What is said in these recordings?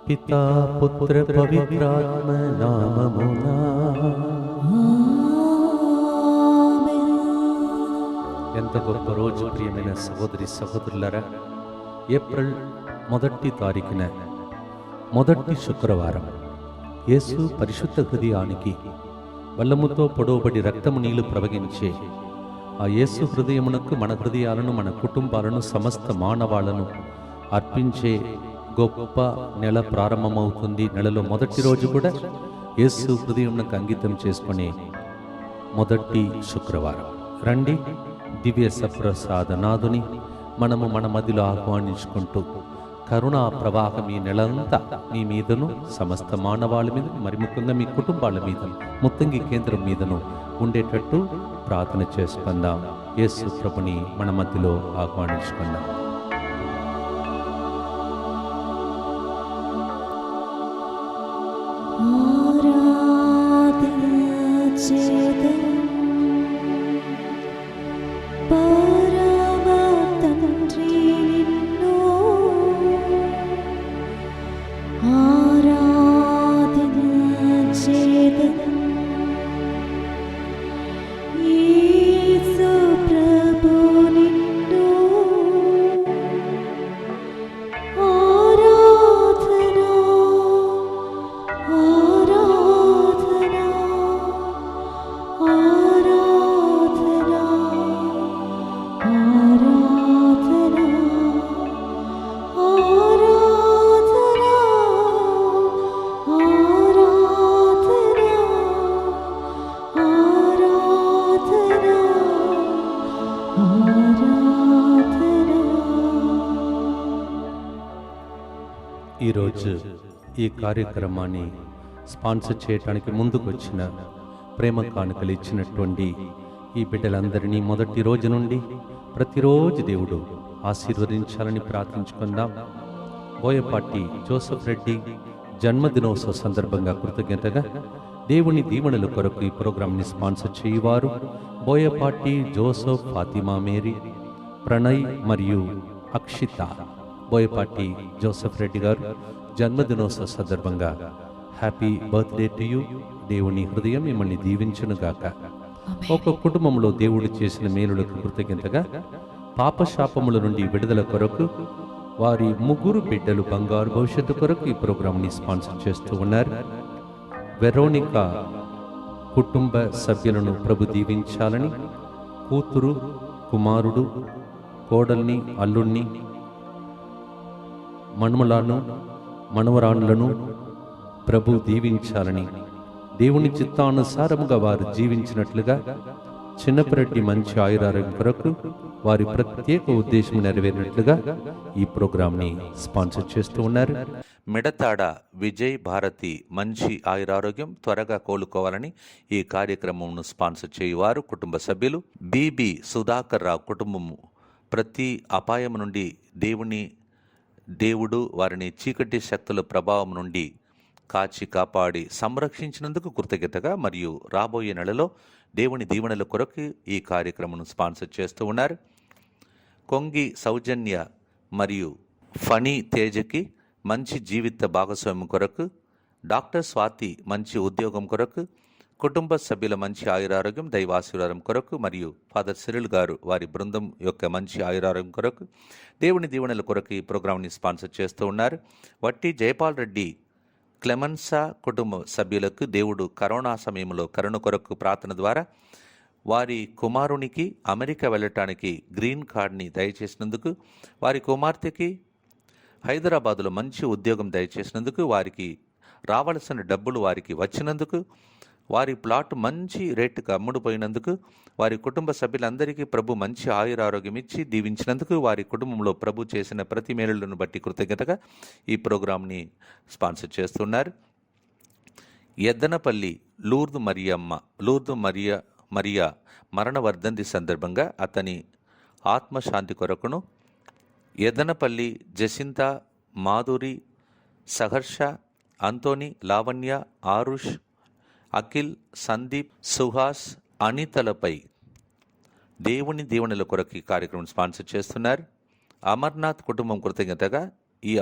పితా పుత్ర పవిత్రాత్మ నామమునా. ఎంత గొప్ప రోజు ప్రియమైన సహోదరి సహోదరులారా. ఏప్రిల్ 1 తారీఖున మొదటి శుక్రవారం యేసు పరిశుద్ధ హృదయానికి బల్లముతో పొడవబడి రక్తము నీళ్లు ప్రవహించే ఆ యేసు హృదయమునకు మన హృదయాలను, మన కుటుంబాలను, సమస్త మానవాళ్లను అర్పించే గొప్ప నెల ప్రారంభమవుతుంది. నెలలో మొదటి రోజు కూడా యేసు హృదయమునకు అంకితం చేసుకునే మొదటి శుక్రవారం. రండి, దివ్య సప్రసాదనాథుని మనము మన మధ్యలో ఆహ్వానించుకుంటూ కరుణా ప్రవాహం ఈ నెలంతా మీ మీదను, సమస్త మానవాళి మీద, మరి ముఖ్యంగా మీ కుటుంబాల మీద, ముత్తంగి కేంద్రం మీదను ఉండేటట్టు ప్రార్థన చేసుకుందాం. యేసు ప్రభుని మన మధ్యలో ఆహ్వానించుకుందాం. ఈరోజు ఈ కార్యక్రమాన్ని స్పాన్సర్ చేయడానికి ముందుకు వచ్చిన, ప్రేమ కానుకలు ఇచ్చినటువంటి ఈ బిడ్డలందరినీ మొదటి రోజు నుండి ప్రతిరోజు దేవుడు ఆశీర్వదించాలని ప్రార్థించుకుందాం. బోయపాటి జోసెఫ్ రెడ్డి జన్మదినోత్సవ సందర్భంగా కృతజ్ఞతగా దేవుని దీవెనల కొరకు ఈ ప్రోగ్రాంని స్పాన్సర్ చేయవారు బోయపాటి జోసెఫ్, ఫాతిమా మేరీ, ప్రణయ్ మరియు అక్షిత. బోయపాటి జోసెఫ్ రెడ్డి గారు జన్మదినోత్సవ సందర్భంగా హ్యాపీ బర్త్డే టు యూ. దేవుని హృదయం మిమ్మల్ని దీవించునుగాక. ఒక కుటుంబంలో దేవుడు చేసిన మేలులకు కృతజ్ఞతగా పాపశాపముల నుండి విడుదల కొరకు వారి 3 బిడ్డలు బంగారు భవిష్యత్తు కొరకు ఈ ప్రోగ్రాంని స్పాన్సర్ చేస్తూ ఉన్నారు. వెరోనికా కుటుంబ సభ్యులను ప్రభు దీవించాలని, కూతురు, కుమారుడు, కోడల్ని, అల్లుణ్ణి, మనుమలను, మనవరాండ్లను ప్రభు దీవించాలని, దేవుని చిత్తానుసారముగా వారు జీవించినట్లుగా చిన్నపరెడ్డి మంచి ఆయురారోగ్యం కొరకు వారి ప్రత్యేక ఉద్దేశం నెరవేరినట్లుగా ఈ ప్రోగ్రాంని స్పాన్సర్ చేస్తూ ఉన్నారు. మిడతాడ విజయ్ భారతి మంచి ఆయురారోగ్యం, త్వరగా కోలుకోవాలని ఈ కార్యక్రమంను స్పాన్సర్ చేయువారు కుటుంబ సభ్యులు. బీబీ సుధాకర్ రావు కుటుంబము ప్రతి అపాయం నుండి దేవుడు వారిని చీకటి శక్తుల ప్రభావం నుండి కాచి కాపాడి సంరక్షించినందుకు కృతజ్ఞతగా మరియు రాబోయే నెలలో దేవుని దీవెనల కొరకు ఈ కార్యక్రమం స్పాన్సర్ చేస్తూ ఉన్నారు. కొంగి సౌజన్య మరియు ఫణి తేజకి మంచి జీవిత భాగస్వామ్యం కొరకు, డాక్టర్ స్వాతి మంచి ఉద్యోగం కొరకు, కుటుంబ సభ్యుల మంచి ఆయురారోగ్యం, దైవాశీర్వాదం కొరకు మరియు ఫాదర్ సిరిల్ గారు వారి బృందం యొక్క మంచి ఆయురారోగ్యం కొరకు దేవుని దీవెనల కొరకు ఈ ప్రోగ్రాంని స్పాన్సర్ చేస్తూ ఉన్నారు. వట్టి జయపాల్ రెడ్డి క్లెమెన్సా కుటుంబ సభ్యులకు దేవుడు కరోనా సమయంలో కరుణ కొరకు ప్రార్థన ద్వారా వారి కుమారునికి అమెరికా వెళ్ళటానికి గ్రీన్ కార్డ్ని దయచేసినందుకు, వారి కుమార్తెకి హైదరాబాదులో మంచి ఉద్యోగం దయచేసినందుకు, వారికి రావాల్సిన డబ్బులు వారికి వచ్చినందుకు, వారి ప్లాట్ మంచి రేటుకు అమ్ముడుపోయినందుకు, వారి కుటుంబ సభ్యులందరికీ ప్రభు మంచి ఆయురారోగ్యం ఇచ్చి దీవించినందుకు, వారి కుటుంబంలో ప్రభు చేసిన ప్రతి మేలులను బట్టి కృతజ్ఞతగా ఈ ప్రోగ్రాంని స్పాన్సర్ చేస్తున్నారు. ఎద్దనపల్లి లూర్దు మరియా మరణ వర్ధంతి సందర్భంగా అతని ఆత్మశాంతి కొరకును, ఎద్దనపల్లి జసింత, మాధురి, సహర్ష, అంతోని, లావణ్య, ఆరుష్, అఖిల్, సందీప్, సుహాస్, అనితలపై దేవుని దీవెనల కొరకు ఈ కార్యక్రమం స్పాన్సర్ చేస్తున్నారు. అమర్నాథ్ కుటుంబం కృతజ్ఞతగా ఈ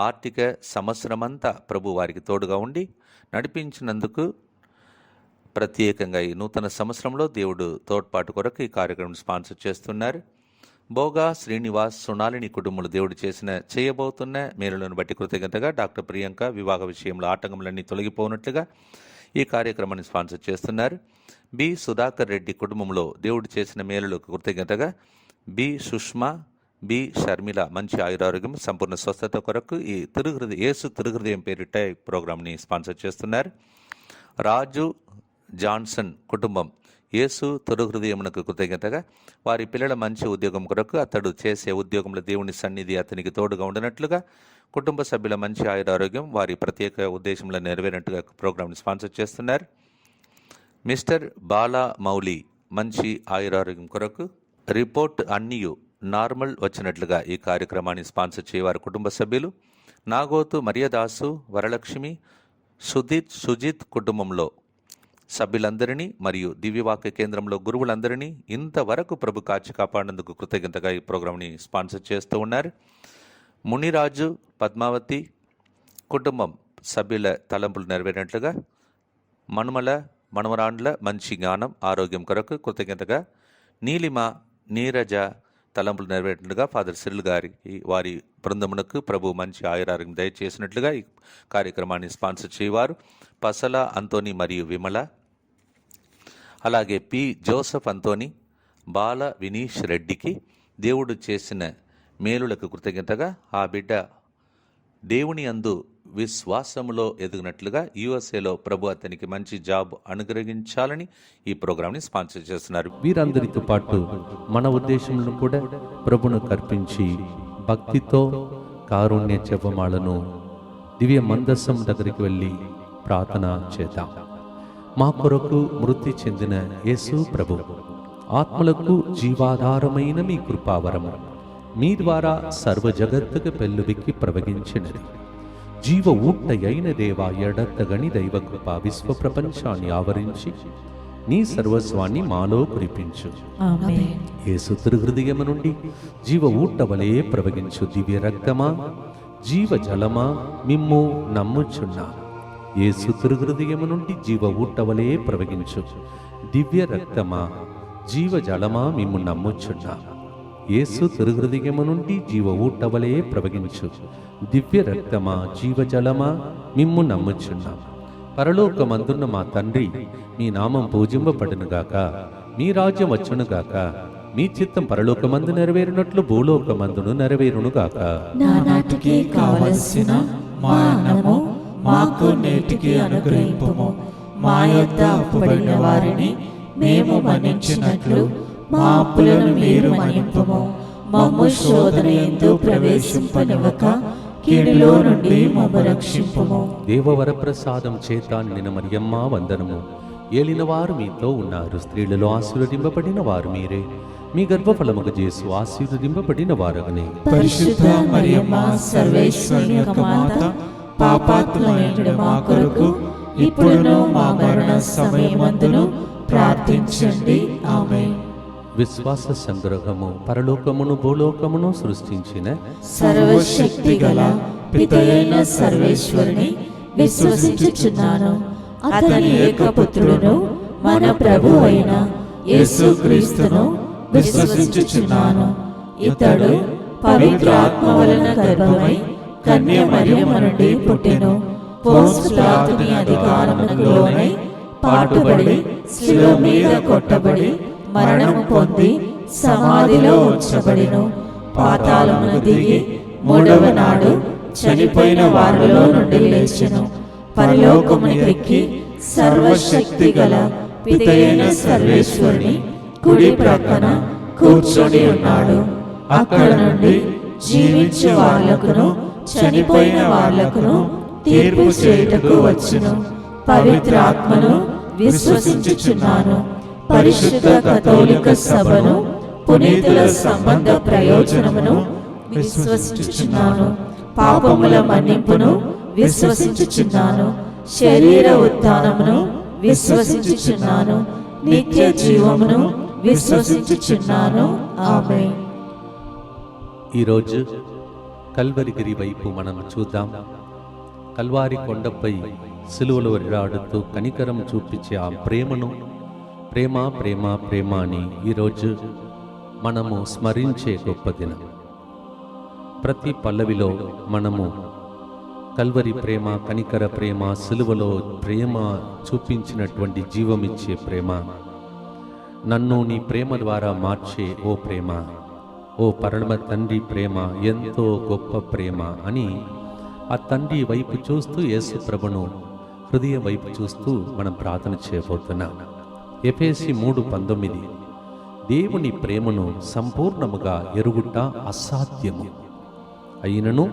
ఆర్థిక సంవత్సరమంతా ప్రభు వారికి తోడుగా ఉండి నడిపించినందుకు ప్రత్యేకంగా ఈ నూతన సంవత్సరంలో దేవుడు తోడ్పాటు కొరకు ఈ కార్యక్రమం స్పాన్సర్ చేస్తున్నారు. బోగా శ్రీనివాస్, సునాలిని కుటుంబాలు దేవుడు చేయబోతున్న మేలులను బట్టి కృతజ్ఞతగా డాక్టర్ ప్రియాంక వివాహ విషయంలో ఆటంకములన్నీ తొలగిపోనట్లుగా ఈ కార్యక్రమాన్ని స్పాన్సర్ చేస్తున్నారు. బి సుధాకర్ రెడ్డి కుటుంబంలో దేవుడు చేసిన మేలులకు కృతజ్ఞతగా బి సుష్మా, బి షర్మిల మంచి ఆయురారోగ్యం, సంపూర్ణ స్వస్థత కొరకు ఈ యేసు తిరుహృదయం పేరిట ఈ ప్రోగ్రాంని స్పాన్సర్ చేస్తున్నారు. రాజు జాన్సన్ కుటుంబం యేసు తిరుహృదయమునకు కృతజ్ఞతగా వారి పిల్లల మంచి ఉద్యోగం కొరకు అతడు చేసే ఉద్యోగంలో దేవుని సన్నిధి అతనికి తోడుగా ఉండినట్లుగా కుటుంబ సభ్యుల మంచి ఆయురారోగ్యం వారి ప్రత్యేక ఉద్దేశంలో నెరవేరినట్టుగా ప్రోగ్రాంని స్పాన్సర్ చేస్తున్నారు. మిస్టర్ బాలా మౌలి మంచి ఆయురారోగ్యం కొరకు రిపోర్ట్ అన్నీ నార్మల్ వచ్చినట్లుగా ఈ కార్యక్రమాన్ని స్పాన్సర్ చేయవారు కుటుంబ సభ్యులు. నాగోతు మరియదాసు, వరలక్ష్మి, సుజిత్ కుటుంబంలో సభ్యులందరినీ మరియు దివ్యవాక్య కేంద్రంలో గురువులందరినీ ఇంతవరకు ప్రభు కాచి కాపాడినందుకు కృతజ్ఞతగా ఈ ప్రోగ్రాంని స్పాన్సర్ చేస్తూ ఉన్నారు. మునిరాజు, పద్మావతి కుటుంబం సభ్యుల తలంపులు నెరవేరినట్లుగా మనమరాండ్ల మంచి జ్ఞానం ఆరోగ్యం కొరకు కృతజ్ఞతగా నీలిమ, నీరజ తలంపులు నెరవేరినట్లుగా ఫాదర్ సిరిల్ గారికి వారి బృందమునకు ప్రభు మంచి ఆయురారోగ్యం దయచేసినట్లుగా ఈ కార్యక్రమాన్ని స్పాన్సర్ చేయవారు పసల అంతోని మరియు విమల. అలాగే పి జోసఫ్ అంతోని, బాల వినీష్ రెడ్డికి దేవుడు చేసిన మేలులకు కృతజ్ఞతగా ఆ బిడ్డ దేవుని యందు విశ్వాసములో ఎదిగినట్లుగా యుఎస్ఏలో ప్రభు అతనికి మంచి జాబ్ అనుగ్రహించాలని ఈ ప్రోగ్రాంని స్పాన్సర్ చేస్తున్నారు. వీరందరితో పాటు మన ఉద్దేశంలో కూడా ప్రభును కర్పించి భక్తితో కారుణ్య జపమాలను దివ్య మందస్సం దగ్గరికి వెళ్ళి ప్రార్థన చేద్దాం. మా కొరకు మృతి చెందిన యేసు ప్రభు ఆత్మలకు జీవాధారమైన మీ కృపావరము మీ ద్వారా సర్వ జగత్తుకు పెళ్ళుబిక్కి ప్రవగించినది. జీవ ఊట అయిన దేవా ఎడతగని దైవ కృప విశ్వ ప్రపంచాన్ని ఆవరించి నీ సర్వస్వాన్ని మాలో కురిపించు. యేసు తిరుహృదయము నుండి జీవ ఊట వలె ప్రవగించు దివ్య రక్తమా, జీవ జలమా మిమ్ము నమ్ముచున్నా. యేసు తిరుహృదయము నుండి జీవ ఊట వలె ప్రవగించు దివ్య రక్తమా, జీవ జలమా మిమ్ము నమ్ముచున్నా. యేసు తిరుహృదయము నుండి జీవ ఊట వలె ప్రవగించు దివ్య రక్తమా, జీవ జలమా మిమ్ము నమ్ముచున్నా. పరలోకమందున్న మా తండ్రి, మీ నామం పూజింపబడునుగాక, మీ రాజ్యం వచ్చునుగాక, మీ చిత్తం పరలోకమందు నెరవేరునట్లు భూలోకమందును నెరవేరునుగాక. నానాటికి కావలసిన మా అన్నము మాకు నేటికి అనుగ్రహింపుము. మా యొద్ద అప్పుబడిన వారిని మేము మన్నించినట్లు మా అప్పులను మీరు మన్నింపుము. మమ్ము శోధన యందు ప్రవేశింపనివ్వక కీడులో నుండి మమ్ము రక్షింపుము. దేవవర ప్రసాదం చేత నిన్న మరియమ్మ వందనము. ఏలిన వారు మీతో ఉన్నారు, స్త్రీలలో ఆశీర్వదింపబడిన వారు మీరే. మీ గర్భఫలముకు యేసు ఆశీర్వదింపబడిన వారగనే. పరిశుద్ధ మరియమ్మ సర్వేశ్వరుని యొక్క మాత, పాపాత్ములైన మా కొరకు ఇప్పుడును మా మరణ సమయమందును ప్రార్థించండి. ఆమేన్. విశ్వాస సంగ్రహము. పరలోకమును భూలోకమును సృష్టించిన సర్వశక్తి గల పితయైన సర్వేశ్వరుని విశ్వసించుచున్నాను. అతని ఏకపుత్రుడును మన ప్రభు అయిన యేసుక్రీస్తును విశ్వసించుచున్నాను. ఇతడు పవిత్రాత్మ వలన గర్భమై కన్య మరియమ్మ నుండి పుట్టెను. పోన్సు పిలాతుని అధికారమునకు లోనై పాటుబడి శిలువ మీద కొట్టబడి మరణము పొంది సమాధిలో ఉంచబడెను. పాతాళమును దిగి మూడవ నాడు చనిపోయిన వారిలో నుండి లేచెను. పరలోకమునకెక్కి సర్వశక్తి గల పితయైన సర్వేశ్వరుని కుడి ప్రక్కన కూర్చొని ఉన్నాడు. అక్కడ నుండి జీవించే వాళ్లకును చనిపోయిన వాళ్లకును తీర్పు చేయుటకు వచ్చును. పవిత్రాత్మను విశ్వసించుచున్నాను. పరిశుద్ధ కథోలిక సభను, పునీతుల సంబంధ ప్రయోజనమును విశ్వసించుచున్నాను. పాపముల మన్నింపును విశ్వసించుచున్నాను. శరీర ఉత్థానమును విశ్వసించుచున్నాను. నిత్య జీవమును విశ్వసించుచున్నాను. ఆమేన్. ఈరోజు కల్వరిగిరి వైపు మనం చూద్దాం. కల్వారి కొండపై సిలువలో వేలాడుతూ కనికరం చూపించే ఆ ప్రేమను ప్రేమ ప్రేమ ప్రేమ అని ఈరోజు మనము స్మరించే గొప్ప దినం. ప్రతి పల్లవిలో మనము కల్వరి ప్రేమ, కనికర ప్రేమ, సిలువలో ప్రేమ చూపించినటువంటి జీవమిచ్చే ప్రేమ, నన్ను నీ ప్రేమ ద్వారా మార్చే ఓ ప్రేమ, ఓ పరమ తండ్రి ప్రేమ ఎంతో గొప్ప ప్రేమ అని ఆ తండ్రి వైపు చూస్తూ, యేసు ప్రభును హృదయం వైపు చూస్తూ మనం ప్రార్థన చేయబోతున్నాం. ఎఫెసీ 3:19 దేవుని ప్రేమను సంపూర్ణముగా ఎరుగుట అసాధ్యము, అయినను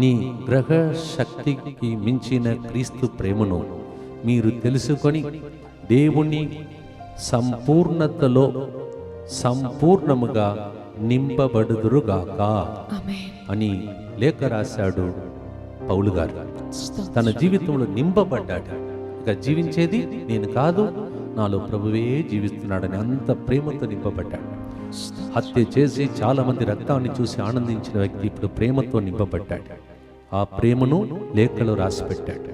నీ గ్రహ శక్తికి మించిన క్రీస్తు ప్రేమను మీరు తెలుసుకొని దేవుని సంపూర్ణతలో సంపూర్ణముగా నింపబడుదురుగాక అని లేఖ రాశాడు పౌలు గారు. తన జీవితంలో నింపబడ్డాడు. ఇక జీవించేది నేను కాదు, నాలో ప్రభువే జీవిస్తున్నాడని అంత ప్రేమతో నింపబడ్డాడు. హత్య చేసి చాలా మంది రక్తాన్ని చూసి ఆనందించిన వ్యక్తి ఇప్పుడు ప్రేమతో నింపబడ్డాడు. ఆ ప్రేమను లేఖలో రాసిపెట్టాడు.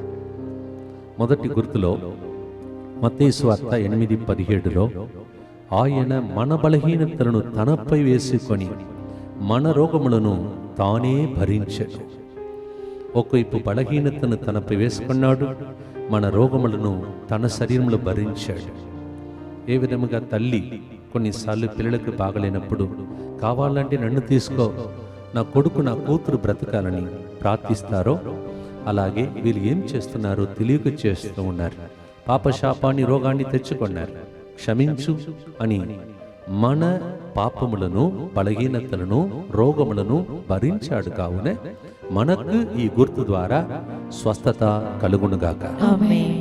మొదటి గుర్తులో మత్తయి సువార్త 8:17లో ఆయన మన బలహీనతలను తనపై వేసుకొని మన రోగములను తానే భరించాడు. ఒకవైపు బలహీనతను తనపై వేసుకున్నాడు, మన రోగములను తన శరీరంలో భరించాడు. ఏ విధముగా తల్లి కొన్నిసార్లు పిల్లలకు బాగలేనప్పుడు కావాలంటే నన్ను తీసుకో, నా కొడుకు నా కూతురు బ్రతకాలని ప్రార్థిస్తారో అలాగే వీళ్ళు ఏం చేస్తున్నారో తెలియక చేస్తూ ఉన్నారు. పాపశాపాన్ని, రోగాన్ని తెచ్చుకున్నారు. క్షమించు అని మన పాపములను, బలహీనతలను, రోగములను భరించాడు. కావున మనకు ఈ గుర్తు ద్వారా స్వస్థత కలుగునుగాక.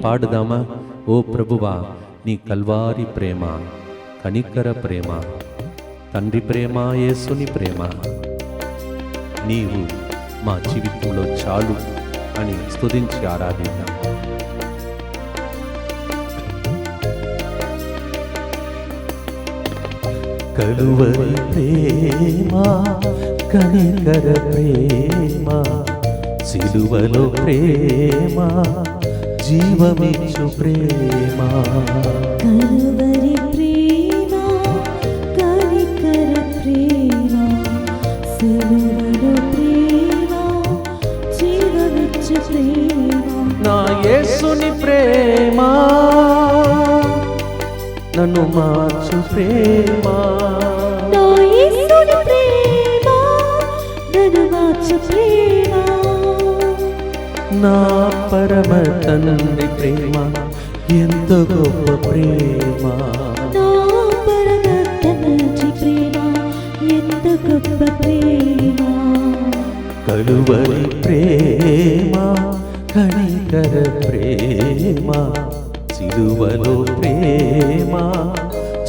పాడుదామా? ఓ ప్రభువా, నీ కల్వారి ప్రేమ, కనికర ప్రేమ, తండ్రి ప్రేమ, యేసుని ప్రేమ నీవు మా జీవితంలో చాలు అని స్తుతించి ఆరాధిద్దాం. కలువరి ప్రేమ, కనికర ప్రేమ, సిలువలో ప్రేమ, జీవమిచ్చు ప్రేమ. కలువరి ప్రేమ, కనికర ప్రేమ, సిలువలో ప్రేమ, జీవమిచ్చు ప్రేమ. నా యేసుని ప్రేమ, నన్ను మార్చు ప్రేమ, నా యేసుని ప్రేమ, నన్ను మార్చు ప్రేమ. నా పరమ తండ్రి ప్రేమ ఎంత గొప్ప ప్రేమ, నా పరమ తండ్రి ప్రేమ ఎంత గొప్ప ప్రేమ. కలువరి ప్రేమ, కనికర ప్రేమ, సిలువలో ప్రేమ,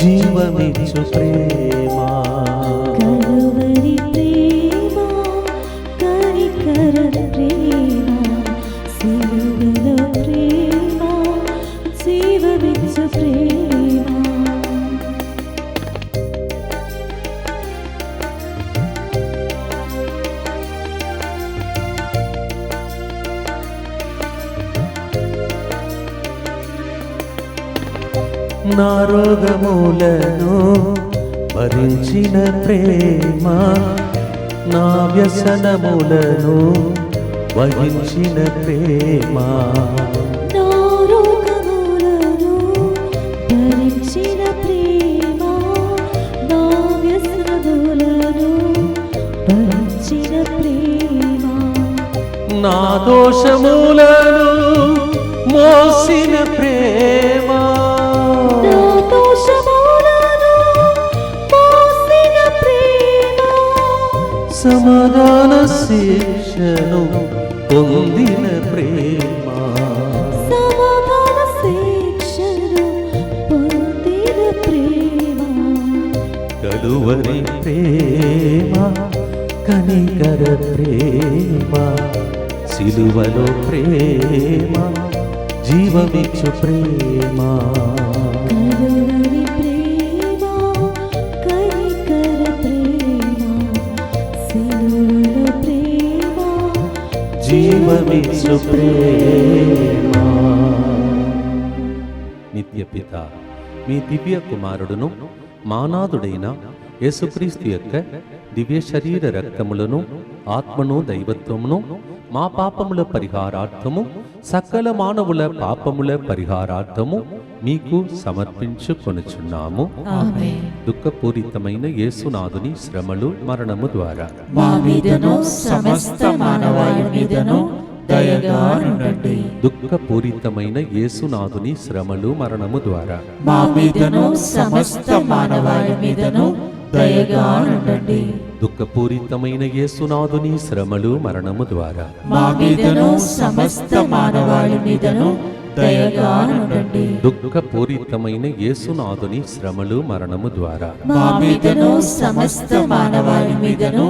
జీవమిచ్చు ప్రేమ. కలువరి ప్రేమ, కనికర ప్రేమ, సిలువలో ప్రేమ, జీవమిచ్చు ప్రేమ. నా రోగములను భరించిన ప్రేమ, నా వ్యసనములను వహించిన ప్రేమ. నా రోగములను భరించిన ప్రేమ, నా వ్యసనములను భరించిన ప్రేమ. నా దోషములను మోసిన ప్రేమ, నా దోషములను మోసిన ప్రేమ. సమాధాన శిక్షను పొందిన ప్రేమ. సమాధాన శిక్షను పొందిన ప్రేమ. కలువరి ప్రేమ, కనికర ప్రేమ, సిలువలో ప్రేమ, జీవమిచ్చు ప్రేమ. కలువరి ప్రేమ, కనికర ప్రేమ, సిలువలో ప్రేమ, దైవమేసు ప్రేమ. నిత్య పిత, మీ దివ్య కుమారుడును మానాథుడైన యేసుక్రీస్తు యొక్క దివ్య శరీర రక్తములను ఆత్మను దైవత్వమును మా పాపముల పరిహారార్థము సకల మానవుల పాపముల పరిహారార్థము మీకు సమర్పించుకొనుచున్నాము. ఆమేన్. దుఃఖపూరితమైన యేసునాథుని శ్రమలు మరణము ద్వారా మా మీదను సమస్త మానవాళి మీదను దయగా నుండండి. దుఃఖపూరితమైన యేసునాథుని శ్రమలు మరణము ద్వారా మా మీదను సమస్త మానవాళి మీదను దయగా నుండండి. దుఃఖపూరితమైన యేసునాథుని శ్రమలు మరణము ద్వారా మా మీదను సమస్త మానవాళి మీదను దయగా నుండండి. దుఃఖపూరితమైన యేసునాథుని శ్రమలు మరణము ద్వారా మా మీదను సమస్త మానవాళి మీదను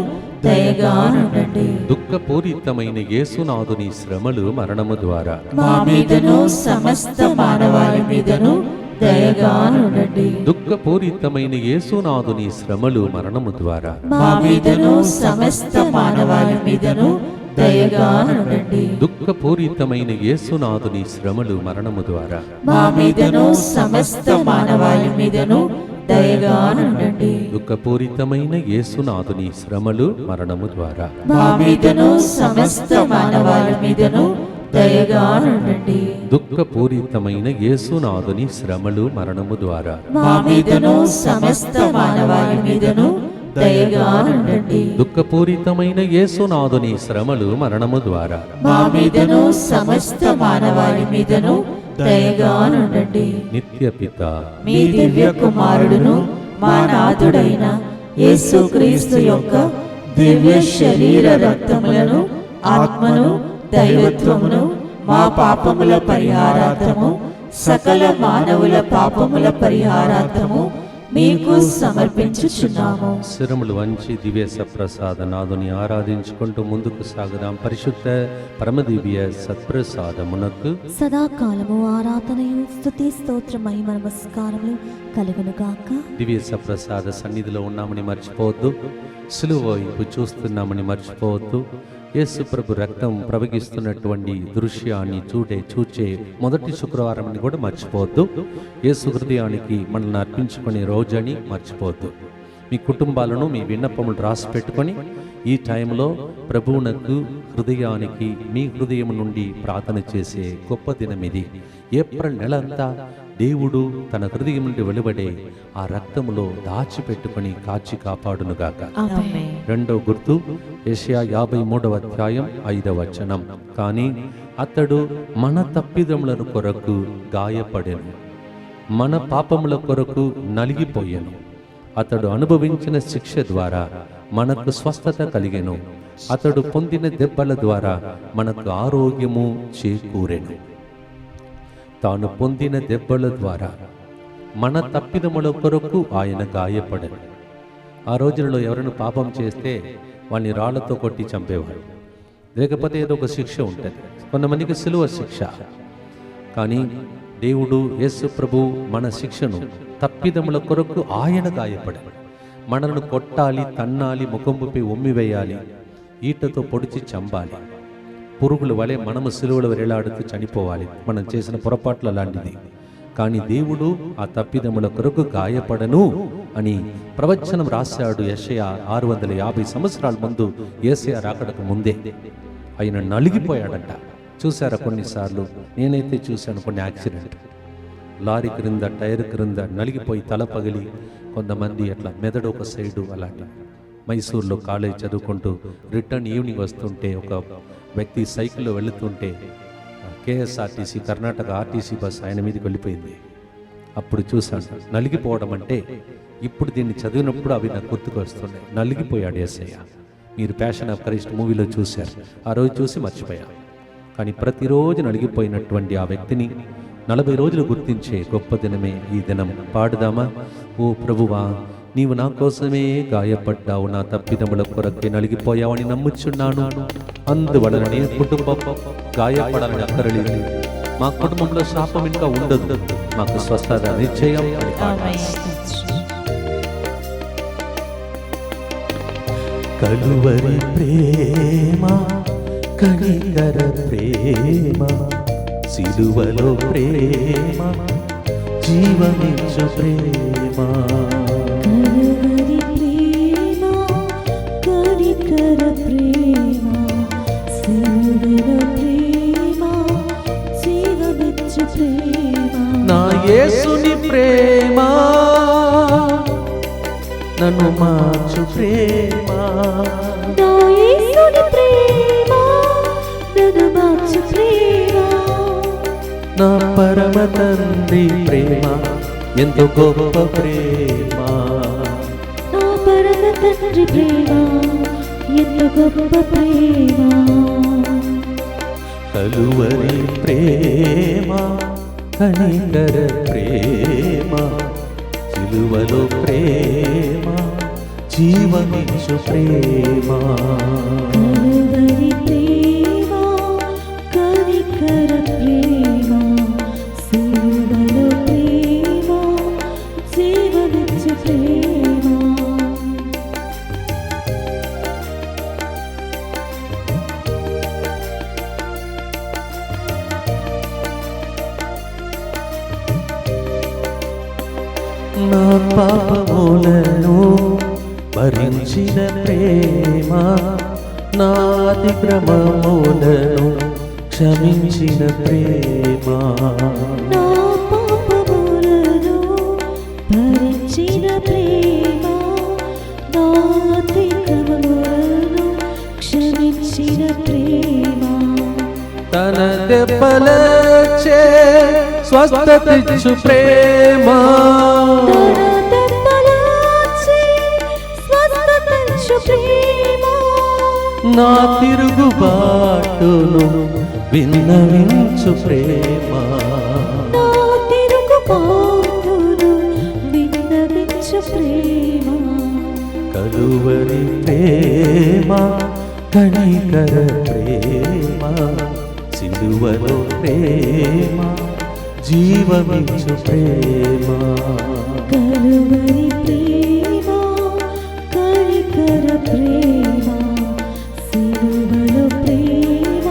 దయగా నుండండి. దుఃఖపూరితమైన యేసునాథుని శ్రమలు మరణము ద్వారా మా మీదను సమస్త మానవాళి మీదను దయగా నుండండి. దుఃఖపూరితమైన యేసునాథుని శ్రమలు మరణము ద్వారా మా మీదను సమస్త మానవాళి మీదను దయగా నుండండి. దుఃఖపూరితమైన యేసునాథుని శ్రమలు మరణము ద్వారా మా మీదను సమస్త మానవాళి మీదను దయగా నుండండి. దుఃఖపూరితమైన యేసునాథుని శ్రమలు మరణము ద్వారా మా మీదను సమస్త మానవాళి మీదను దయగా నుండండి. దుఃఖపూరితమైన యేసునాథుని శ్రమలు మరణము ద్వారా మా మీదను సమస్త మానవాళి మీదను దయగా నుండండి. దుఃఖపూరితమైన యేసునాథుని శ్రమలు మరణము ద్వారా మా మీదను సమస్త మానవాళి మీదను దయగా నుండండి. నిత్య పిత, మీ దివ్య కుమారుడును మా నాథుడైన యేసుక్రీస్తు యొక్క దివ్య శరీర రక్తములను ఆత్మను దైవత్వమును మా పాపముల పరిహారార్థము సకల మానవుల పాపముల పరిహారార్థము మీకు సమర్పించుచున్నాము. శిరములు వంచి దివ్య సప్రసాద నాదుని ఆరాధించుకుంటూ ముందుకు సాగుదాం. పరిశుద్ధ పరమదివ్య సత్ప్రసాదమునకు సదాకాలము ఆరాధనయు స్తుతి స్తోత్ర మహిమ నమస్కారములు కలుగునుగాక. దివ్య సప్రసాద సన్నిధిలో ఉన్నామని మర్చిపోవద్దు. సిలువ వైపు చూస్తున్నామని మర్చిపోవద్దు. యేసు ప్రభు రక్తం ప్రవహిస్తున్నటువంటి దృశ్యాన్ని చూచే మొదటి శుక్రవారం అని కూడా మర్చిపోవద్దు. యేసు హృదయానికి మనల్ని అర్పించుకునే రోజని మర్చిపోవద్దు. మీ కుటుంబాలను మీ విన్నపములు రాసి పెట్టుకొని ఈ టైంలో ప్రభువునకు హృదయానికి మీ హృదయం నుండి ప్రార్థన చేసే గొప్ప దినం ఇది. ఏప్రిల్ నెల అంతా దేవుడు తన హృదయం నుండి వెలువడే ఆ రక్తములో దాచిపెట్టుకొని కాచి కాపాడునుగాక. రెండో గుర్తు యెషయా 53వ అధ్యాయం 5వ వచనం. కానీ అతడు మన తప్పిదములను కొరకు గాయపడెను, మన పాపముల కొరకు నలిగిపోయెను. అతడు అనుభవించిన శిక్ష ద్వారా మనకు స్వస్థత కలిగెను. అతడు పొందిన దెబ్బల ద్వారా మనకు ఆరోగ్యము చేకూరెను. తాను పొందిన దెబ్బల ద్వారా మన తప్పిదముల కొరకు ఆయన గాయపడెను. ఆ రోజులలో ఎవరైనా పాపం చేస్తే వాళ్ళని రాళ్లతో కొట్టి చంపేవారు, లేకపోతే ఏదో ఒక శిక్ష ఉంటుంది. కొంతమందికి సిలువ శిక్ష. కానీ దేవుడు యేసు ప్రభు మన శిక్షను తప్పిదముల కొరకు ఆయన గాయపడాడు. మనల్ని కొట్టాలి, తన్నాలి, ముఖంపై ఒమ్మివేయాలి, ఈటతో పొడిచి చంపాలి, పురుగుల వలె మనము సిలువలో వేలాడుతూ చనిపోవాలి. మనం చేసిన పొరపాట్ల లాంటిది. కానీ దేవుడు ఆ తప్పిదముల కొరకు గాయపడను అని ప్రవచనం రాశాడు. యెషయా 650 సంవత్సరాల ముందు యేసయ్య రాకడకు ముందే ఆయన నలిగిపోయాడంట. చూసారా? కొన్నిసార్లు నేనైతే చూశాను కొన్ని యాక్సిడెంట్, లారీ క్రింద టైర్ క్రింద నలిగిపోయి తల పగిలి కొంతమంది అట్లా మెదడు ఒక సైడు. అలాంటి మైసూర్లో కాలేజ్ చదువుకుంటూ రిటర్న్ ఈవినింగ్ వస్తుంటే ఒక వ్యక్తి సైకిల్లో వెళుతుంటే కేఎస్ఆర్టీసీ కర్ణాటక ఆర్టీసీ బస్ ఆయన మీదకి వెళ్ళిపోయింది. అప్పుడు చూశాను. నలిగిపోవడం అంటే ఇప్పుడు దీన్ని చదివినప్పుడు అవి నాకు గుర్తుకు వస్తున్నాయి. నలిగిపోయాడు యేసయ్య. మీరు ప్యాషన్ ఆఫ్ క్రైస్ట్ మూవీలో చూశారు. ఆ రోజు చూసి మర్చిపోయాం. కానీ ప్రతిరోజు నలిగిపోయినటువంటి ఆ వ్యక్తిని 40 రోజులు గుర్తించే గొప్ప దినమే ఈ దినం. పాడుదామా? ఓ ప్రభువా, నీవు నా కోసమే గాయపడ్డావు, నా తప్పిదముల కొరకే నలిగిపోయావని నమ్ముచున్నాను. అందువలన నీ కుటుంబం గాయపడాలని అక్కరలేదు. మా కుటుంబంలో శాపం ఇంకా ఉండదు, మాకు స్వస్థత నిశ్చయం. కలువరి ప్రేమ కనికర ప్రేమ, సిలువలో ప్రేమ, జీవమిచ్చు ప్రేమ. కలువరి ప్రేమ, కనికర ప్రేమ, సిలువలో ప్రేమ, జీవమిచ్చు ప్రేమ. నా యేసుని ప్రేమ నన్ను మార్చు ప్రేమ, నా యేసుని ప్రేమ, నన్ను మార్చు ప్రేమ. నా పరమ తండ్రి ప్రేమ ఎంతో గొప్ప ప్రేమ. నా పరమ తండ్రి ప్రేమ, ఎంత గొప్ప ప్రేమ. కలువరి ప్రేమ, కనికర ప్రేమ, సిలువలో ప్రేమ, జీవమిచ్చు ప్రేమ. కలువరి ప్రేమ, కనికర ప్రేమ, సిలువలో ప్రేమ, జీవమిచ్చు ప్రేమ. నా పాపములను భరించిన ప్రేమ, నా అతిక్రమములను క్షమించిన ప్రేమ. నా పాపములను భరించిన ప్రేమ, నా అతిక్రమములను క్షమించిన ప్రేమ. తన దెబ్బలచే స్వస్థతిచ్చు ప్రేమ, తన దెబ్బలచే స్వస్థతిచ్చు ప్రేమ. నా తిరుగుబాటును విన్నవించు ప్రేమ. నా తిరుగుబాటును విన్నవించు ప్రేమ. కలువరి ప్రేమ, కనికర ప్రేమ, సిలువలో ప్రేమ, జీవమిచ్చు ప్రేమ. కలువరి ప్రేమ, కనికర ప్రేమ, సిలువలో ప్రేమ,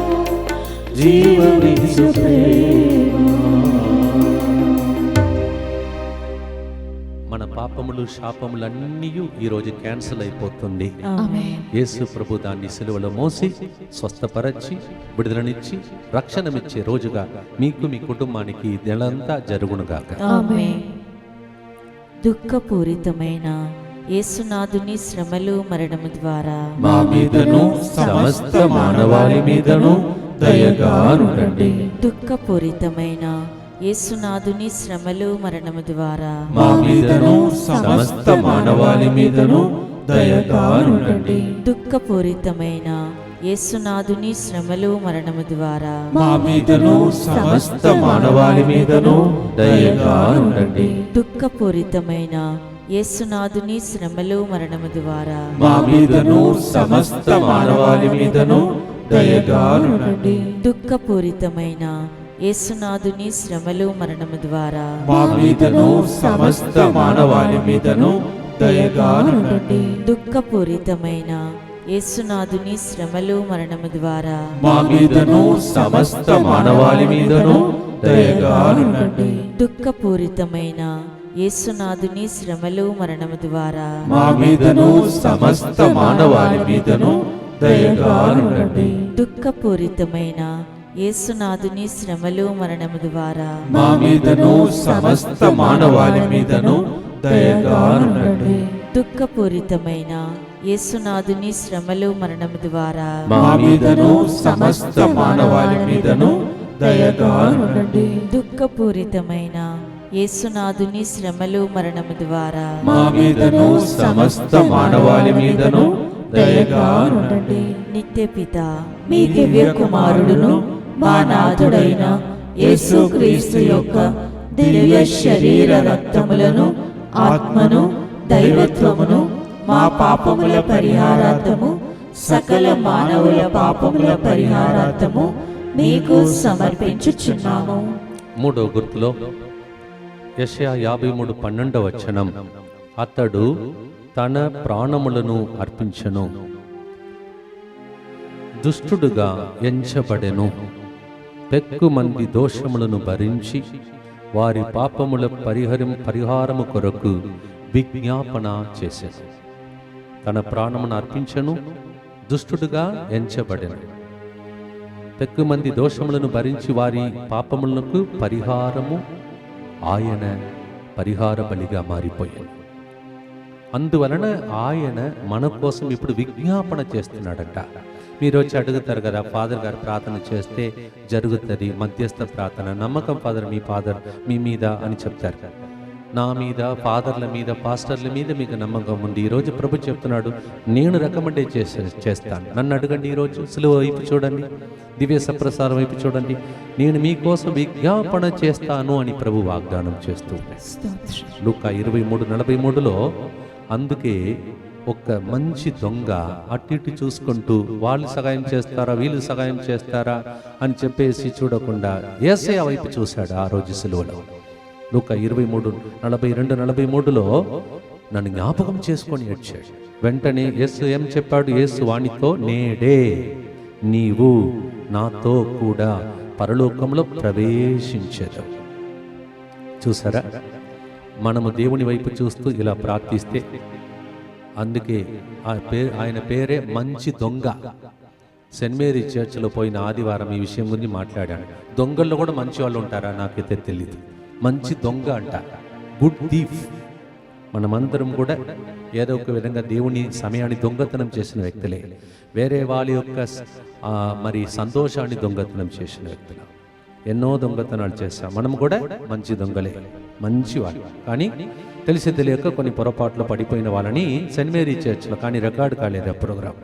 జీవమిచ్చు ప్రేమ. మన పాపములు శాపములన్నీ ఈరోజు క్యాన్సిల్ అయిపోతుంది. ఆమేన్. యేసు ప్రభు దాన్ని సిలువలో మోసి స్వస్థపరచి విడుదలనిచ్చి రక్షణమిచ్చే రోజుగా మీకు మీ కుటుంబానికి నెలంతా జరుగునుగాక. ఆమేన్. దుఃఖపూరితమైన యేసునాథుని శ్రమలు మరణము ద్వారా మా మీదను సమస్త మానవాళి మీదను దయగానుండండి. దుఃఖపూరితమైన యేసునాథుని శ్రమలు మరణము ద్వారా మా మీదను సమస్త మానవాళి మీదను దయగానుండండి. దుఃఖపూరితమైన యేసునాథుని శ్రమలు మరణము ద్వారా మా మీదను సమస్త మానవాళి మీదను దయగానుండండి. దుఃఖపూరితమైన యేసునాథుని శ్రమలు మరణము ద్వారా మా మీదను సమస్త మానవాళి మీదను దయగానుండండి. దుఃఖపూరితమైన యేసునాథుని శ్రమలు మరణము ద్వారా మా మీదను సమస్త మానవాళి మీదను దయగానుండండి. దుఃఖపూరితమైన యేసునాథుని శ్రమలు మరణము ద్వారా మా మీదను సమస్త మానవాళి మీదను దయగానుండండి. దుఃఖపూరితమైన యేసునాథుని శ్రమలు మరణము ద్వారా మా మీదను సమస్త మానవాళి మీదను దయగానుండండి. దుఃఖపూరితమైన యేసునాథుని శ్రమలు మరణము ద్వారా మా మీదను సమస్త మానవాళి మీదను దయగానుండండి. దుఃఖపూరితమైన యేసునాథుని శ్రమలు మరణము ద్వారా మా మీదను సమస్త మానవాళి మీదను దయగానుండండి. దుఃఖపూరితమైన యేసునాథుని శ్రమలు మరణము ద్వారా మా మీదను సమస్త మానవాళి మీదను దయగానుండండి. నిత్యపిత మీ దివ్య కుమారుడును మా నాథుడైన యేసుక్రీస్తు యొక్క దివ్య శరీర రక్తములను ఆత్మను దైవత్వమును మా పాపముల పరిహారార్థము సకల మానవుల పాపముల పరిహారార్థము మీకు సమర్పించుచున్నాము. మూడో గుర్తులో యెషయా 53:12 అతడు తన ప్రాణములను అర్పించెను. దుష్టుడుగా ఎంచబడెను. పెక్కుమంది దోషములను భరించి వారి పాపముల పరిహారము కొరకు విజ్ఞాపన చేసెను. తన ప్రాణమును అర్పించెను, దుష్టుడుగా ఎంచబడెను. పెక్కుమంది దోషములను భరించి వారి పాపములకు పరిహారము ఆయన పరిహార బలిగా మారిపోయాడు. అందువలన ఆయన మన కోసం ఇప్పుడు విజ్ఞాపన చేస్తున్నాడట. మీరు వచ్చి అడుగుతారు కదా, ఫాదర్ గారు ప్రార్థన చేస్తే జరుగుతుంది మధ్యస్థ ప్రార్థన, నమ్మకం ఫాదర్ మీ మీద అని చెప్తారు. నా మీద, ఫాదర్ల మీద, పాస్టర్ల మీద మీకు నమ్మకం ఉంది. ఈరోజు ప్రభు చెప్తున్నాడు, నేను రికమెండేట్ చేస్తాను. నన్ను అడగండి, ఈరోజు సులువు వైపు చూడండి, దివ్య సప్రసారం వైపు చూడండి, నేను మీకోసం విజ్ఞాపన చేస్తాను అని ప్రభు వాగ్దానం చేస్తూ లూకా 23:43లో అందుకే ఒక మంచి దొంగ అటు ఇటు చూసుకుంటూ వాళ్ళు సహాయం చేస్తారా వీళ్ళు సహాయం చేస్తారా అని చెప్పేసి చూడకుండా యేసయ్య వైపు చూశాడు. ఆ రోజు సిలువలో లూకా 23:42-43లో నన్ను జ్ఞాపకం చేసుకొని ఏడ్చాడు. వెంటనే యేసు ఏం చెప్పాడు? యేసు వానితో, నేడే నీవు నాతో కూడా పరలోకంలో ప్రవేశించదు. చూసారా, మనము దేవుని వైపు చూస్తూ ఇలా ప్రార్థిస్తే, అందుకే ఆయన పేరే మంచి దొంగ. సెయింట్ మేరీ చర్చ్లో పోయిన ఆదివారం ఈ విషయం గురించి మాట్లాడాను. దొంగల్లో కూడా మంచి వాళ్ళు ఉంటారా నాకైతే తెలియదు. మంచి దొంగ అంట, గుడ్ థీఫ్. మనమందరం కూడా ఏదో ఒక విధంగా దేవుని సమయాన్ని దొంగతనం చేసిన వ్యక్తులే, వేరే వాళ్ళ యొక్క మరి సంతోషాన్ని దొంగతనం చేసిన వ్యక్తులు. ఎన్నో దొంగతనాలు చేస్తాం. మనం కూడా మంచి దొంగలే, మంచి వాళ్ళు. కానీ తెలిసి తెలియక కొన్ని పొరపాట్లు పడిపోయిన వాళ్ళని సెయింట్ మేరీ చర్చ్లో, కానీ రికార్డు కాలేదు ఆ ప్రోగ్రాం,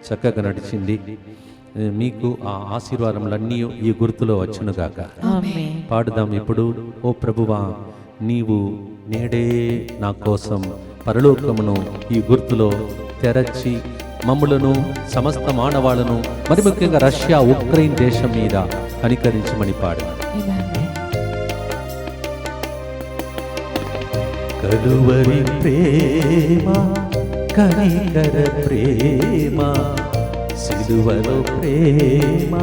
చక్కగా నడిచింది. మీకు ఆ ఆశీర్వాదములన్నీ ఈ గుర్తులో వచ్చునుగాక. పాడుదాం ఇప్పుడు. ఓ ప్రభువా, నీవు నేడే నా కోసం పరలోకమును ఈ గుర్తులో తెరచి మమ్ములను, సమస్త మానవాళ్లను, మరి ముఖ్యంగా రష్యా ఉక్రెయిన్ దేశం మీద కనికరించమని పాడు. కలువరి ప్రేమ, కనికర ప్రేమ, సిలువలో ప్రేమ,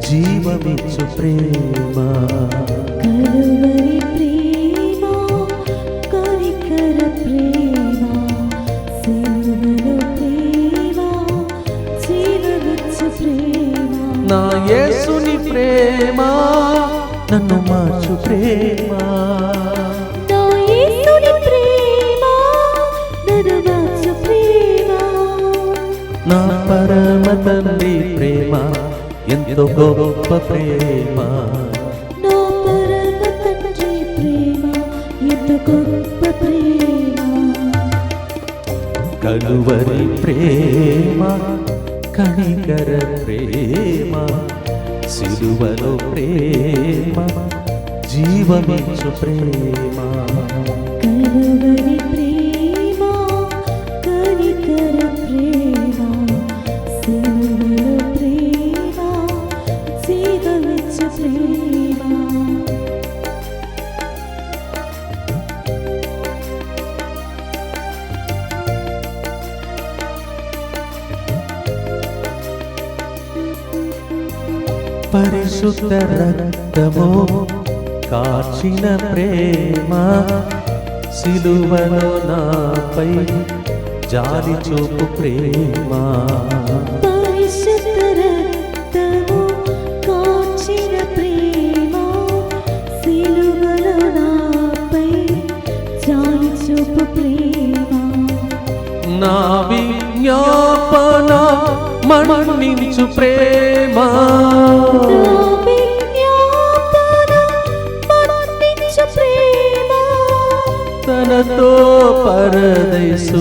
జీవమిచ్చు ప్రేమ. కలువరి ప్రేమ, కనికర ప్రేమ, సిలువలో ప్రేమ, జీవమిచ్చు ప్రేమ. నా యేసుని ప్రేమ, నన్ను మార్చు ప్రేమ. నా యేసుని ప్రేమ, నన్ను మార్చు ప్రేమ. నా పరమ తండ్రి ప్రేమ, ఎంతో గొప్ప ప్రేమ. నా పరమ తండ్రి ప్రేమ, ఎంతో గొప్ప ప్రేమ. కలువరి ప్రేమ, కనికర ప్రేమ, సిలువలో ప్రేమ, జీవమిచ్చు ప్రేమ. కలువరి ప్రేమ, కనికర ప్రేమ, సిలువలో ప్రేమ, జీవమిచ్చు ప్రేమ. పరిశుద్ధ రక్తము కార్చిన ప్రేమ, సిలువలో నాపై జాలి చూపు ప్రేమ. పరిశుద్ధ రక్తము కార్చిన ప్రేమ, సిలువలో నాపై జాలి చూపు ప్రేమ. నా విజ్ఞాపన మన్నించు ప్రేమ, నా విజ్ఞాపన మన్నించు ప్రేమ. తనతో పరదేశు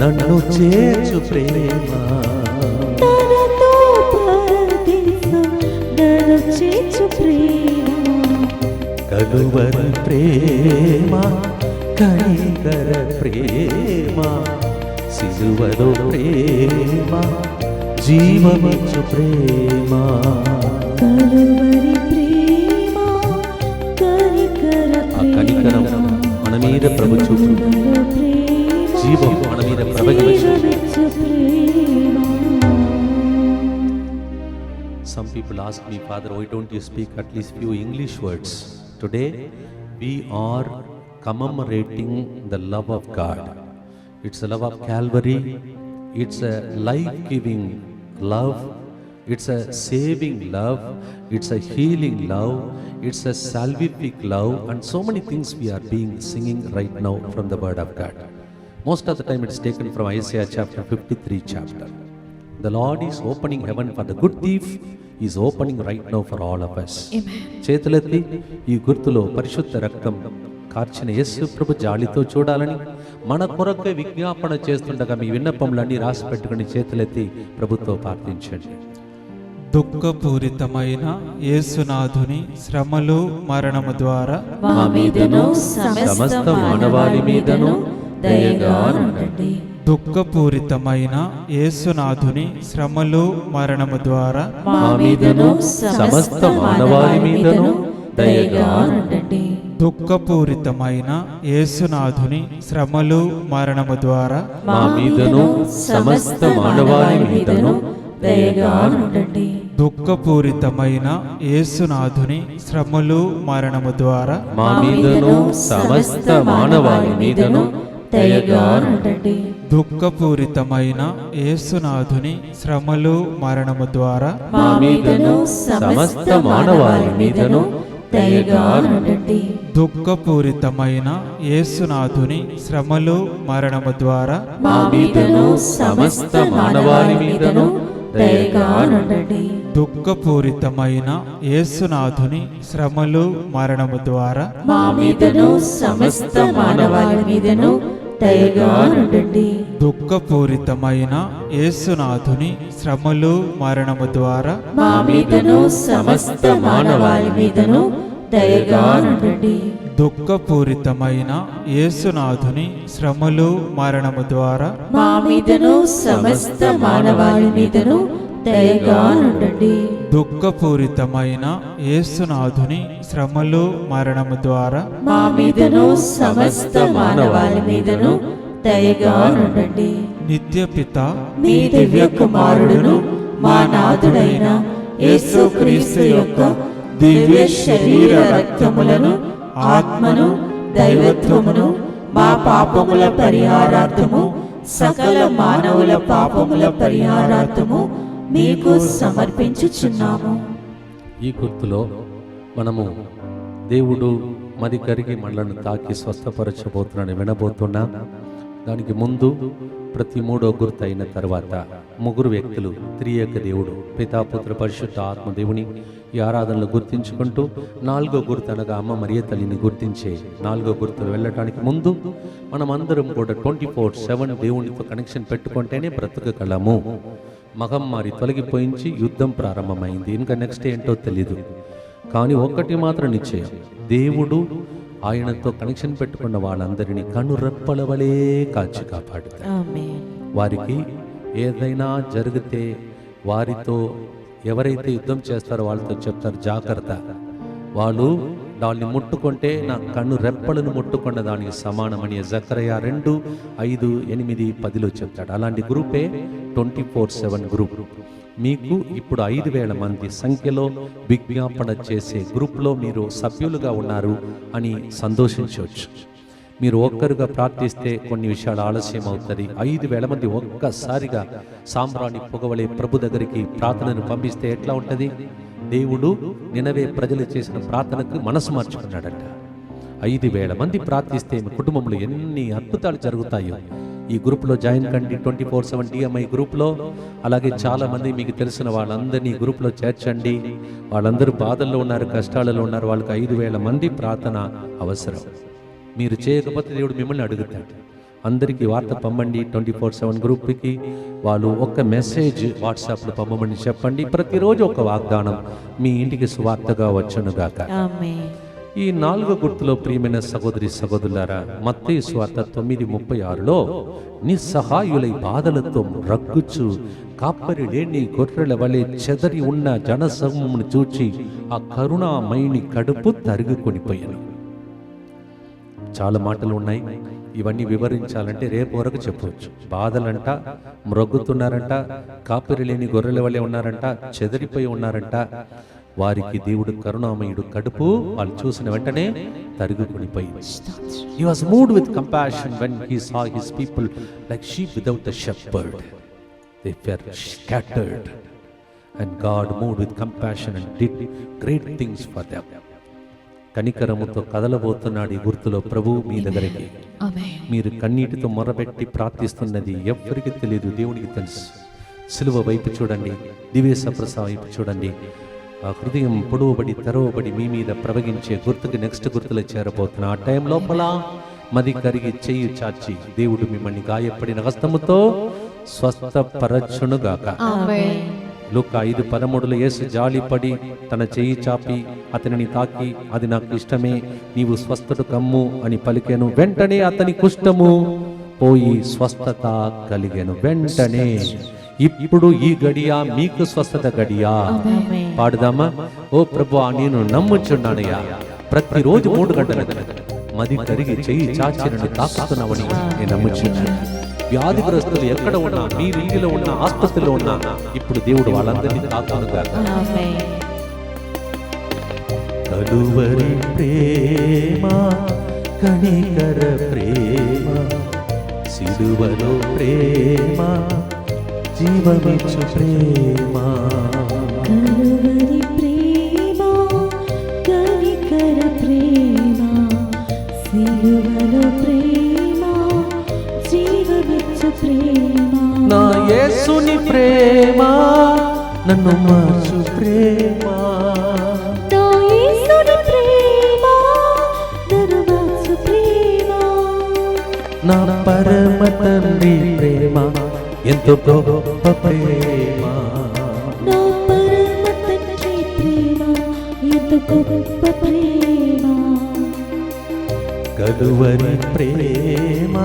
నన్ను చేర్చు ప్రేమ. తనతో పరదేశు నన్ను చేర్చు ప్రేమ. కలువరి ప్రేమ, కనికర ప్రేమ, సిలువలో ప్రేమ, జీవమిచ్చు ప్రేమ. కలువరి ప్రేమ, కనికర ఆ కనికరం మన మీద ప్రభు చూపు, జీవం మన మీద ప్రవహించు. people ask me, Father, why don't you speak at least few English words? Today we are commemorating the love of God. It's a love of Calvary. It's a life-giving love. It's a saving love. It's a healing love. It's a salvific love, and so many things we are singing right now from the Word of God. Most of the time it's taken from Isaiah chapter 53 chapter. The Lord is opening heaven for the good thief. He is opening right now for all of us. చేతులెత్తి ఈ గుర్తులో పరిశుద్ధ రక్తం కార్చిన యేసు ప్రభు జాలితో చూడాలని మన కొరకే విజ్ఞాపన చేస్తుండగా మీ విన్నపములన్నీ రాసి పెట్టుకుని చేతులెత్తి ప్రభుతో ప్రార్థించండి. దుఃఖపూరితమైన యేసునాథుని శ్రమలు మరణము ద్వారా మా మీదను సమస్త మానవాళి మీదను దయగా ఉండండి. దుఃఖపూరితమైన యేసునాథుని శ్రమలు మరణము ద్వారా మా మీదను సమస్త మానవాళి మీదను దయగా ఉండండి. దుఃఖపూరితమైన యేసునాథుని శ్రమలు మరణము ద్వారా మా మీదను సమస్త మానవాళి మీదను దయగా ఉండండి. దుఃఖపూరితమైన యేసునాథుని శ్రమలు మరణము ద్వారా మా మీదను సమస్త మానవాళి మీదను దయగా ఉండండి. దుఃఖపూరితమైన యేసునాథుని శ్రమలు మరణము ద్వారా మా మీదను సమస్త మానవాళి మీదను దయగా ఉండండి. దుఃఖపూరితమైన యేసునాథుని శ్రమలు మరణము ద్వారా మా మీదను సమస్త మానవాళి మీదను దయగా ఉండండి. దుఃఖపూరితమైన యేసునాథుని శ్రమలు మరణము ద్వారా మా మీదను సమస్త మానవాళి మీదను దయగా ఉండండి. దుఃఖపూరితమైన యేసునాథుని శ్రమలు మరణము ద్వారా మా మీదను సమస్త మానవాళి మీదను దయగా ఉండండి. దుఃఖపూరితమైన యేసునాథుని శ్రమలు మరణము ద్వారా మా మీదను సమస్త మానవాళి మీదను దయగా ఉండండి. దుఃఖపూరితమైన యేసునాథుని శ్రమలు మరణము ద్వారా మా మీదను సమస్త మానవాళి మీదను దయగా ఉండండి. నిత్యపిత మీ దివ్య కుమారుడును మా నాథుడైన యేసుక్రీస్తు యొక్క దివ్య శరీర రక్తములను ఆత్మను దైవత్వమును మా పాపముల పరిహారార్థము సకల మానవుల పాపముల పరిహారార్థము మీకు సమర్పించుచున్నాము. ఈ గుర్తులో మనము దేవుడు మరి కరిగి మనలను తాకి స్వస్థపరచబోతున్నాడని వినబోతున్నా. దానికి ముందు ప్రతి మూడో గుర్తు అయిన తర్వాత ముగ్గురు వ్యక్తులు త్రియేక దేవుడు పితాపుత్ర పరిశుద్ధ ఆత్మదేవుని ఈ ఆరాధనలు గుర్తించుకుంటూ నాలుగో గుర్తు అనగా అమ్మ మరియ తల్లిని గుర్తించే నాలుగో గుర్తులు వెళ్ళటానికి ముందు మనమందరం కూడా 24/7 దేవునితో కనెక్షన్ పెట్టుకుంటేనే బ్రతకగలము. మహమ్మారి తొలగిపోయించి యుద్ధం ప్రారంభమైంది. ఇంకా నెక్స్ట్ ఏంటో తెలీదు. కానీ ఒక్కటి మాత్రం నిశ్చయం, దేవుడు ఆయనతో కనెక్షన్ పెట్టుకున్న వాళ్ళందరినీ కనురెప్పల వలె కాచి కాపాడుతాడు. ఆమేన్. వారికి ఏదైనా జరిగితే వారితో ఎవరైతే యుద్ధం చేస్తారో వాళ్ళతో చెప్తారు, జాగ్రత్త, వాళ్ళు దాన్ని ముట్టుకుంటే నా కన్ను రెప్పలను ముట్టుకున్న దానికి సమానమని జకరియా 2:5-8-10 చెప్తాడు. అలాంటి గ్రూపే 24/7 గ్రూప్. మీకు ఇప్పుడు 5,000 మంది సంఖ్యలో విజ్ఞాపన చేసే గ్రూప్లో మీరు సభ్యులుగా ఉన్నారు అని సంతోషించవచ్చు. మీరు ఒక్కరుగా ప్రార్థిస్తే కొన్ని విషయాలు ఆలస్యం అవుతుంది. 5,000 మంది ఒక్కసారిగా సాంబ్రాణి పొగవలే ప్రభు దగ్గరికి ప్రార్థనను పంపిస్తే ఎట్లా ఉంటుంది? దేవుడు నినవే ప్రజలు చేసిన ప్రార్థనకు మనసు మార్చుకున్నాడట. 5,000 మంది ప్రార్థిస్తే మీ కుటుంబంలో ఎన్ని అద్భుతాలు జరుగుతాయో. ఈ గ్రూప్లో జాయిన్ కండి. 24/7 DMI గ్రూప్లో. అలాగే చాలా మంది మీకు తెలిసిన వాళ్ళందరినీ గ్రూప్లో చేర్చండి. వాళ్ళందరూ బాధల్లో ఉన్నారు, కష్టాలలో ఉన్నారు. వాళ్ళకి 5,000 మంది ప్రార్థన అవసరం. మీరు చేయకపోతే దేవుడు మిమ్మల్ని అడుగుతాడు. అందరికీ వార్త పంపండి. 24/7 గ్రూప్కి వాళ్ళు ఒక్క మెసేజ్ వాట్సాప్లో పంపమని చెప్పండి. ప్రతిరోజు ఒక వాగ్దానం మీ ఇంటికి సువార్తగా వచ్చునుగాక. ఆమేన్. ఈ 4వ గుర్తులో ప్రియమైన సహోదరి సహోదరులారా, మత్తయి సువార్త 9:36లో నిస్సహాయులై బాధలతో రగ్గుచు కాపరి లేని గొర్రెల వలె చెదరి ఉన్న జనసమూహమును చూచి ఆ కరుణామయుని కడుపు తరుగుకొనిపోయాను. చాలా మాటలు ఉన్నాయి. ఇవన్నీ వివరించాలంటే రేపు వరకు చెప్పవచ్చు. బాధలంట, మ్రొగ్గుతున్నారంట, కాపరి లేని గొర్రెల వలె ఉన్నారంట, చెదరిపోయి ఉన్నారంట. వారికి దేవుడు కరుణామయుడు కడుపు వాళ్ళు చూసిన వెంటనే తరుగుకొనిపోయింది. He was moved with compassion when he saw his people like sheep without a shepherd. They were scattered. And God moved with compassion and did great things for them. కనికరముతో కదలబోతున్నాడు ఈ గుర్తులో ప్రభు మీ దగ్గరికి. మీరు కన్నీటితో మొరబెట్టి ప్రార్థిస్తున్నది ఎవ్వరికి తెలియదు, దేవుడికి తెలుసు. సిలువ వైపు చూడండి, దివ్యసప్రస వైపు చూడండి. ఆ హృదయం పొడవుబడి తెరవబడి మీ మీద ప్రవగించే గుర్తుకి నెక్స్ట్ గుర్తులో చేరబోతున్నా. ఆ టైం లోపల మది కరిగి చెయ్యి చాచి దేవుడు మిమ్మల్ని గాయపడిన హస్తముతో స్వస్థపరచునుగాక. లూకా 5:13 యేసు జాలిపడి తన చెయ్యి చాపి అతనిని తాకి, అది నాకు ఇష్టమే, నీవు స్వస్థత కమ్ము అని పలికెను. వెంటనే అతని కుష్ఠము పోయి స్వస్థత కలిగెను. వెంటనే ఇప్పుడు ఈ గడియ మీకు స్వస్థత గడియా. పాడుదామా? ఓ ప్రభువా, నేను నమ్ముచున్నానయ్యా, ప్రతిరోజు 3 గంటలకు మది కరిగి చెయ్యి చాచి నన్ను తాకుతున్నావని నేను నమ్ముచున్నాను. వ్యాధిగ్రస్తులు ఎక్కడ ఉన్నా, మీ ఇంటిలో ఉన్న, ఆసుపత్రిలో ఉన్నా, ఇప్పుడు దేవుడు వాళ్ళందరినీ తాకునుగా. కలువరి ప్రేమ, కనికర ప్రేమ, సిలువలో ప్రేమ, జీవమిచ్చు ప్రేమ. కలువరి ప్రేమ, కనికర ప్రేమ, సిలువలో ప్రేమ, జీవమిచ్చు ప్రేమ. నా యేసుని ప్రేమ, నన్ను మార్చు ప్రేమ. నా యేసుని ప్రేమ, నన్ను మార్చు ప్రేమ. నా పరమ తండ్రి ప్రేమ, ఎంతో గొప్ప ప్రేమ. నా పరమ తండ్రి ప్రేమ, ఎంతో గొప్ప ప్రేమ. కలువరి ప్రేమ,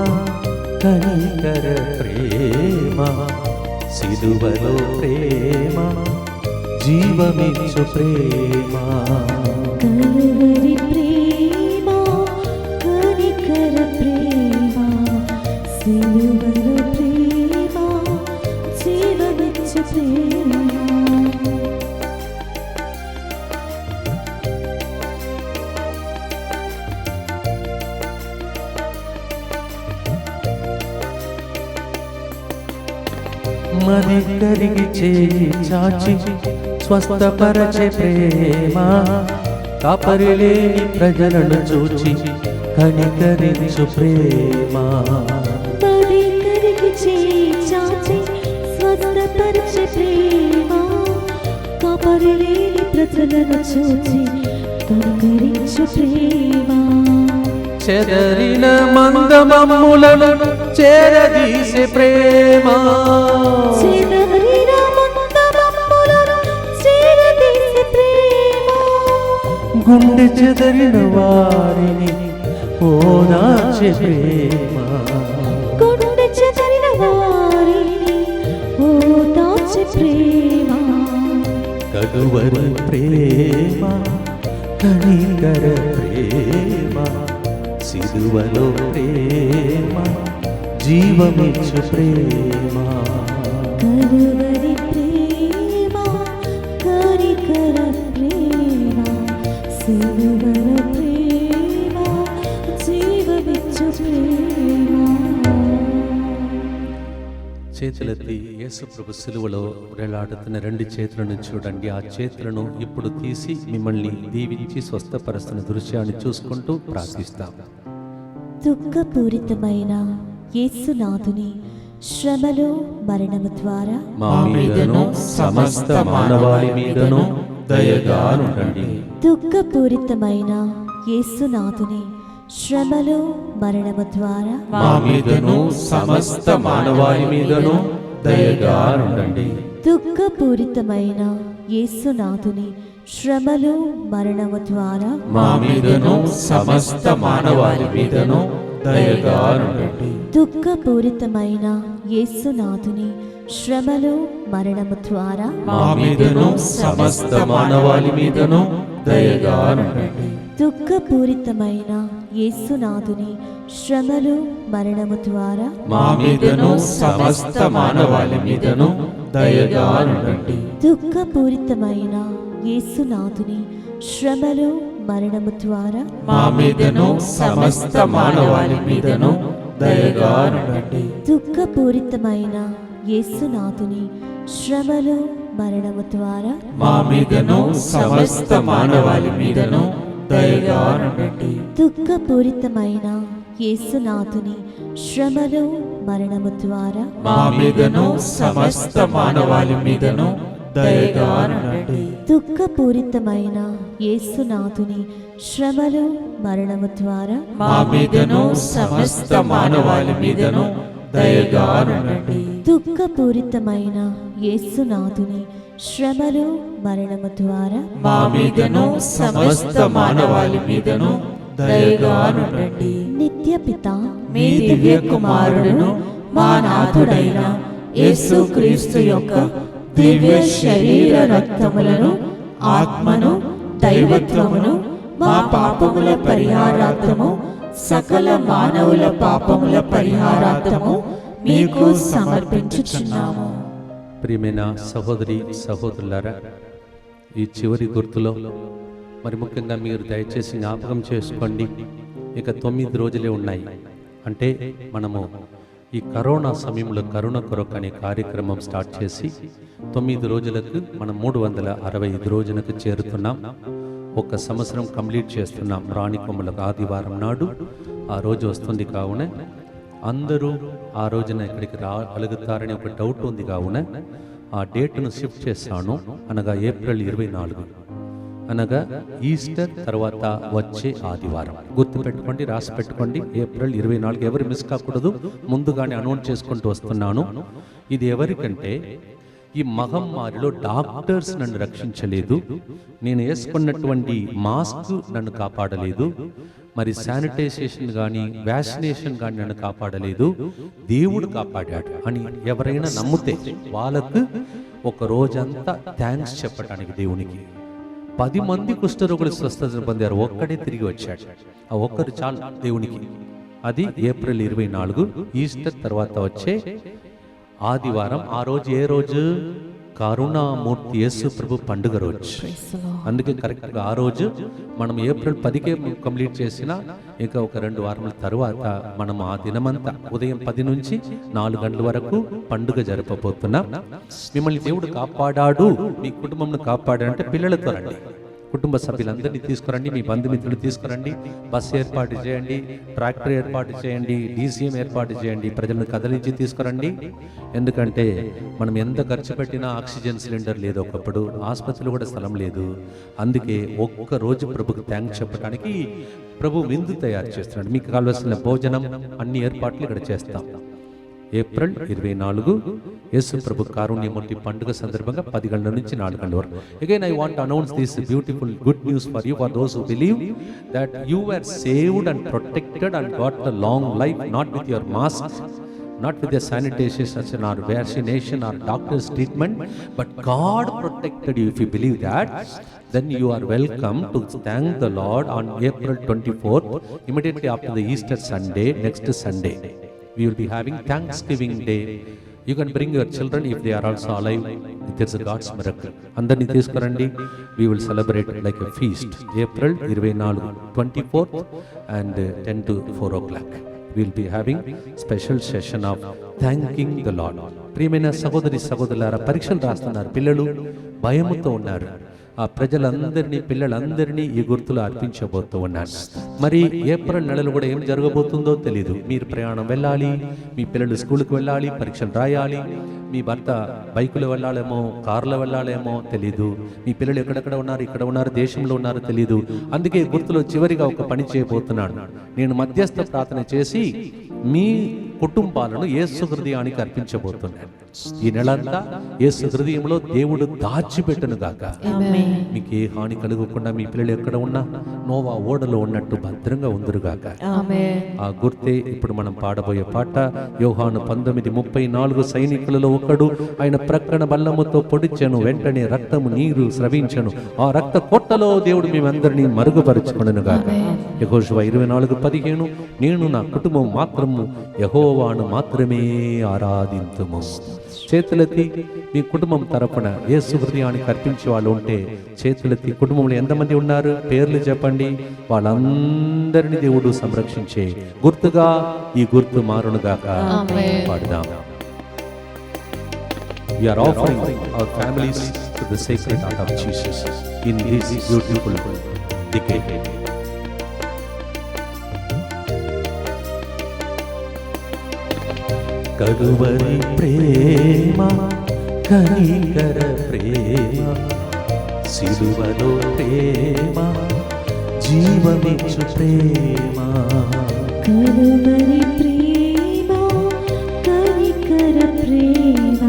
కనికర ప్రేమ, సిలువలో ప్రేమ, జీవమిచ్చు ప్రేమ. కలువరి ప్రేమ, కనికర ప్రేమ, సిలువలో ప్రేమ, జీవమిచ్చు ప్రేమ. మది కరిగి చేయి చాచి స్వస్థపరచే ప్రేమ, కాపరి లేని ప్రజలను చూచి కనికరించు ప్రేమ. మది కరిగి చేయి చాచి స్వస్థపరచే ప్రేమ, కాపరి లేని ప్రజలను చూచి కనికరించు ప్రేమ. చెదరిన మందమమ్ములను చేరదీసే ప్రేమ, చెదరిన మందమమ్ములను చేరదీసే ప్రేమ. గుండె చెదరిన వారిని ఓదార్చే ప్రేమ. గుండె చెదరిన వారిని ఓదార్చే ప్రేమ. కలువరి ప్రేమ, కనికర ప్రేమ, సిలువలో ప్రేమ, జీవమిచ్చు ప్రేమ. కలువరి ప్రేమ, కనికర ప్రేమ, సిలువలో ప్రేమ, జీవమిచ్చు ప్రేమ. చేతులెత్తి యేసు ప్రభు సిలువలో వేలాడుతున్న 2 చేతులను చూడండి. ఆ చేతులను ఇప్పుడు తీసి మిమ్మల్ని దీవించి స్వస్థపరుస్తున్న దృశ్యాన్ని చూసుకుంటూ ప్రార్థిస్తాం. దుఃఖపూరితమైన యేసునాథుని శ్రమలు మరణము ద్వారా మా మీదను సమస్త మానవాళి మీదను దయగా నుండండి. దుఃఖపూరితమైన యేసునాథుని శ్రమలు మరణము ద్వారా మా మీదను సమస్త మానవాళి మీదను దయగా నుండండి. దుఃఖపూరితమైన యేసునాథుని శ్రమలు మరణము ద్వారా మా మీదను సమస్త మానవాళి మీదను దయగా నుండండి. దుఃఖపూరితమైన యేసునాథుని శ్రమలు మరణము ద్వారా మా మీదను సమస్త మానవాళి మీదను దయగా నుండండి. దుఃఖపూరితమైన యేసునాథుని శ్రమలు మరణము ద్వారా మా మీదను సమస్త మానవాళి మీదను దయగా ఉండండి. దుఃఖపూరితమైన యేసునాథుని శ్రమలు మరణము ద్వారా మా మీదను సమస్త మానవాళి మీదను దయగా ఉండండి. దుఃఖపూరితమైన యేసునాథుని శ్రమలు మరణము ద్వారా మా మీదను సమస్త మానవాళి మీదను దయగా ఉండండి. దుఃఖపూరితమైన యేసునాథుని శ్రమలు మరణము ద్వారా మా మీదను సమస్త మానవాళి మీదను దయగా ఉండండి. దుఃఖపూరితమైన యేసునాథుని శ్రమలు మరణము ద్వారా మా మీదను సమస్త మానవాళి మీదను దయగా ఉండండి. దుఃఖపూరితమైన యేసునాథుని శ్రమలు మరణము ద్వారా మా మీదను సమస్త మానవాళి మీదను దయగా ఉండండి. నిత్య పిత మీ దివ్య కుమారుడును మా నాథుడైన యేసుక్రీస్తు యొక్క దివ్య శరీర రక్తములను ఆత్మను దైవత్వమును మా పాపముల పరిహారార్థము సకల మానవుల పాపముల పరిహారార్థము మీకు సమర్పించుచున్నాము. ప్రియమైన సహోదరి సహోదరులారా, ఈ చివరి గుర్తులో మరి ముఖ్యంగా మీరు దయచేసి జ్ఞాపకం చేసుకోండి, ఇక 9 రోజులే ఉన్నాయి. అంటే మనము ఈ కరోనా సమయంలో కరుణ కొరకు అనే కార్యక్రమం స్టార్ట్ చేసి 9 రోజులకు మనం 365 రోజులకు చేరుతున్నాం. ఒక సంవత్సరం కంప్లీట్ చేస్తున్నాం. రాణికొమ్మలకు ఆదివారం నాడు ఆ రోజు వస్తుంది. కావున అందరూ ఆ రోజున ఇక్కడికి రాగలుగుతారని ఒక డౌట్ ఉంది. కావున ఆ డేట్ను షిఫ్ట్ చేశాను, అనగా ఏప్రిల్ 24, అనగా ఈస్టర్ తర్వాత వచ్చే ఆదివారం. గుర్తుపెట్టుకోండి, రాసి పెట్టుకోండి. ఏప్రిల్ 24 ఎవరు మిస్ కాకూడదు. ముందుగానే అనౌన్స్ చేసుకుంటూ వస్తున్నాను. ఇది ఎవరికంటే ఈ మహమ్మారిలో డాక్టర్స్ నన్ను రక్షించలేదు, నేను వేసుకున్నటువంటి మాస్క్ నన్ను కాపాడలేదు, మరి శానిటైజేషన్ కానీ వ్యాక్సినేషన్ కానీ నన్ను కాపాడలేదు, దేవుడు కాపాడాడు అని ఎవరైనా నమ్మితే వాళ్ళకు ఒక రోజంతా థ్యాంక్స్ చెప్పడానికి దేవునికి. 10 మంది కుష్ఠరోగులు స్వస్థత పొందారు, ఒక్కడే తిరిగి వచ్చాడు. ఆ ఒక్కరు చాలు దేవునికి. అది ఏప్రిల్ 24 ఈస్టర్ తర్వాత వచ్చే ఆదివారం. ఆ రోజు ఏ రోజు? కరుణామూర్తి యేసు ప్రభు పండుగ రోజు. అందుకే కరెక్ట్గా ఆ రోజు మనం ఏప్రిల్ 10కే కంప్లీట్ చేసిన ఇక ఒక 2 వారముల తర్వాత మనం ఆ దినమంతా ఉదయం 10 నుంచి 4 గంటల వరకు పండుగ జరపబోతున్నాం. మిమ్మల్ని దేవుడు కాపాడాడు, మీ కుటుంబంను కాపాడాడంటే పిల్లలతో రండి, కుటుంబ సభ్యులందరినీ తీసుకురండి, మీ బంధుమిత్రులు తీసుకురండి, బస్సు ఏర్పాటు చేయండి, ట్రాక్టర్ ఏర్పాటు చేయండి, డీసీఎం ఏర్పాటు చేయండి, ప్రజలను కదిలించి తీసుకురండి. ఎందుకంటే మనం ఎంత ఖర్చు పెట్టినా ఆక్సిజన్ సిలిండర్ లేదు, ఒకప్పుడు ఆసుపత్రిలో కూడా స్థలం లేదు. అందుకే ఒక్క రోజు ప్రభుకు థ్యాంక్స్ చెప్పడానికి ప్రభు విందు తయారు చేస్తున్నాడు. మీకు కావాల్సిన భోజనం అన్ని ఏర్పాట్లు ఇక్కడ చేస్తాం. ఏప్రిల్ 24 యేసు ప్రభు కారుణ్యమూర్తి పండుగ సందర్భంగా 10 గంటల నుంచి 4 గంటల వరకు. Again I want to announce this beautiful good news for you, for those who believe that you were saved and protected and got a long life, not with your mask, not with the sanitation or vaccination or doctor's treatment, but God protected you. If you believe that, then you are welcome to thank the Lord on April 24th, immediately after the Easter Sunday, next Sunday. We will be having Thanksgiving Day. You can bring your children if they are also alive. It is a God's miracle. Andarni తీసుకురండి. We will celebrate like a feast. April 24, 24th and 10 to 4 o'clock. We will be having special session of thanking the Lord. ప్రియమైన సహోదరి సహోదరులారా, పరీక్షలు రాస్తున్నారు పిల్లలు, భయముతో ఉన్నారు. ఆ ప్రజలందరినీ, పిల్లలందరినీ ఈ గుర్తులు అర్పించబోతూ ఉన్నారు. మరి ఏప్రిల్ నెలలో కూడా ఏం జరగబోతుందో తెలీదు. మీరు ప్రయాణం వెళ్ళాలి, మీ పిల్లలు స్కూల్కి వెళ్ళాలి, పరీక్షలు రాయాలి, మీ భర్త బైకులో వెళ్ళాలేమో, కారులో వెళ్ళాలేమో తెలీదు, మీ పిల్లలు ఎక్కడెక్కడ ఉన్నారు, ఇక్కడ ఉన్నారు, దేశంలో ఉన్నారు తెలీదు. అందుకే గుర్తులో చివరిగా ఒక పని చేయబోతున్నాను. నేను మధ్యస్థ ప్రార్థన చేసి మీ కుటుంబాలను యేసు హృదయానికి అర్పించబోతున్నాడు. ఈ నెలంతా యేసు హృదయంలో దేవుడు దాచిపెట్టును గాక. మీకు ఏ హాని కలుగకుండా మీ పిల్లలు ఎక్కడ ఉన్నా నోవా ఓడలో ఉన్నట్టు భద్రంగా ఉందరుగాక. ఆ గుర్తే ఇప్పుడు మనం పాడబోయే పాట. యోహాను 19:34 సైనికులలో ఒకడు ఆయన ప్రక్కన బల్లముతో పొడిచెను, వెంటనే రక్తము నీరు స్రవించెను, ఆ రక్త కొట్టలో దేవుడు మేమందరినీ మరుగుపరుచుకొనెను గాక. యెహోషువ 24:15 నేను నా కుటుంబం మాత్రము యెహోవాను మాత్రమే ఆరాధింతుము. చేతులెత్తి మీ కుటుంబం తరపున యేసు హృదయానికి అర్పించే వాళ్ళు ఉంటే చేతులెత్తి. కుటుంబంలో ఎంతమంది ఉన్నారు పేర్లు చెప్పండి. వాళ్ళందరినీ దేవుడు సంరక్షించే గుర్తుగా ఈ గుర్తు మారునుగాక. పాడుదాం. We are offering our families to the sacred heart of Jesus in this beautiful decade. Calvary ప్రేమ, కనికర ప్రేమ, సిలువలో ప్రేమ, జీవమిచ్చు ప్రేమ. కలువరి ప్రేమ, కనికర ప్రేమ,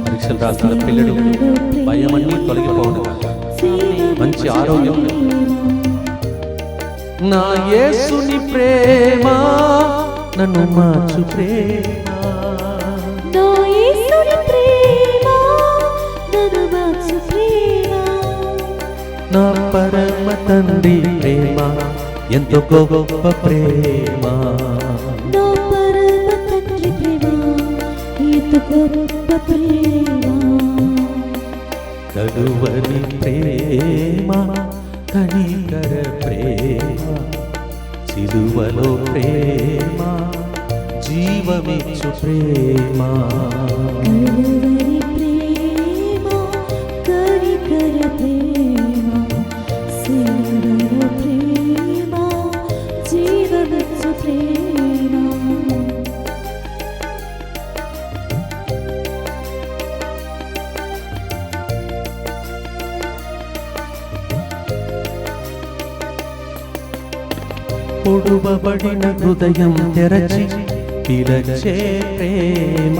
పరీక్షలు రాసిన పిల్లలు భయమన్నీ తొలగిపోను, మంచి ఆరోగ్యం. నా యేసుని ప్రేమ నన్ను మార్చు ప్రేమ, నా యేసుని ప్రేమ నన్ను మార్చు ప్రేమ, నా పరమ తండ్రి ప్రేమ ఎంతో గొప్ప ప్రేమ, నా పరమ తండ్రి ప్రేమ ఎంతో గొప్ప ప్రేమ. కలువరి ప్రేమ, కనికర ప్రేమ, సిలువలో ప్రేమ, జీవమిచ్చు ప్రేమ. కలువరి ప్రేమ, కనికర ప్రేమ, సిలువలో ప్రేమ, జీవమిచ్చు ప్రేమ. పొడువబడిన హృదయం తెరచి పిలచే ప్రేమ,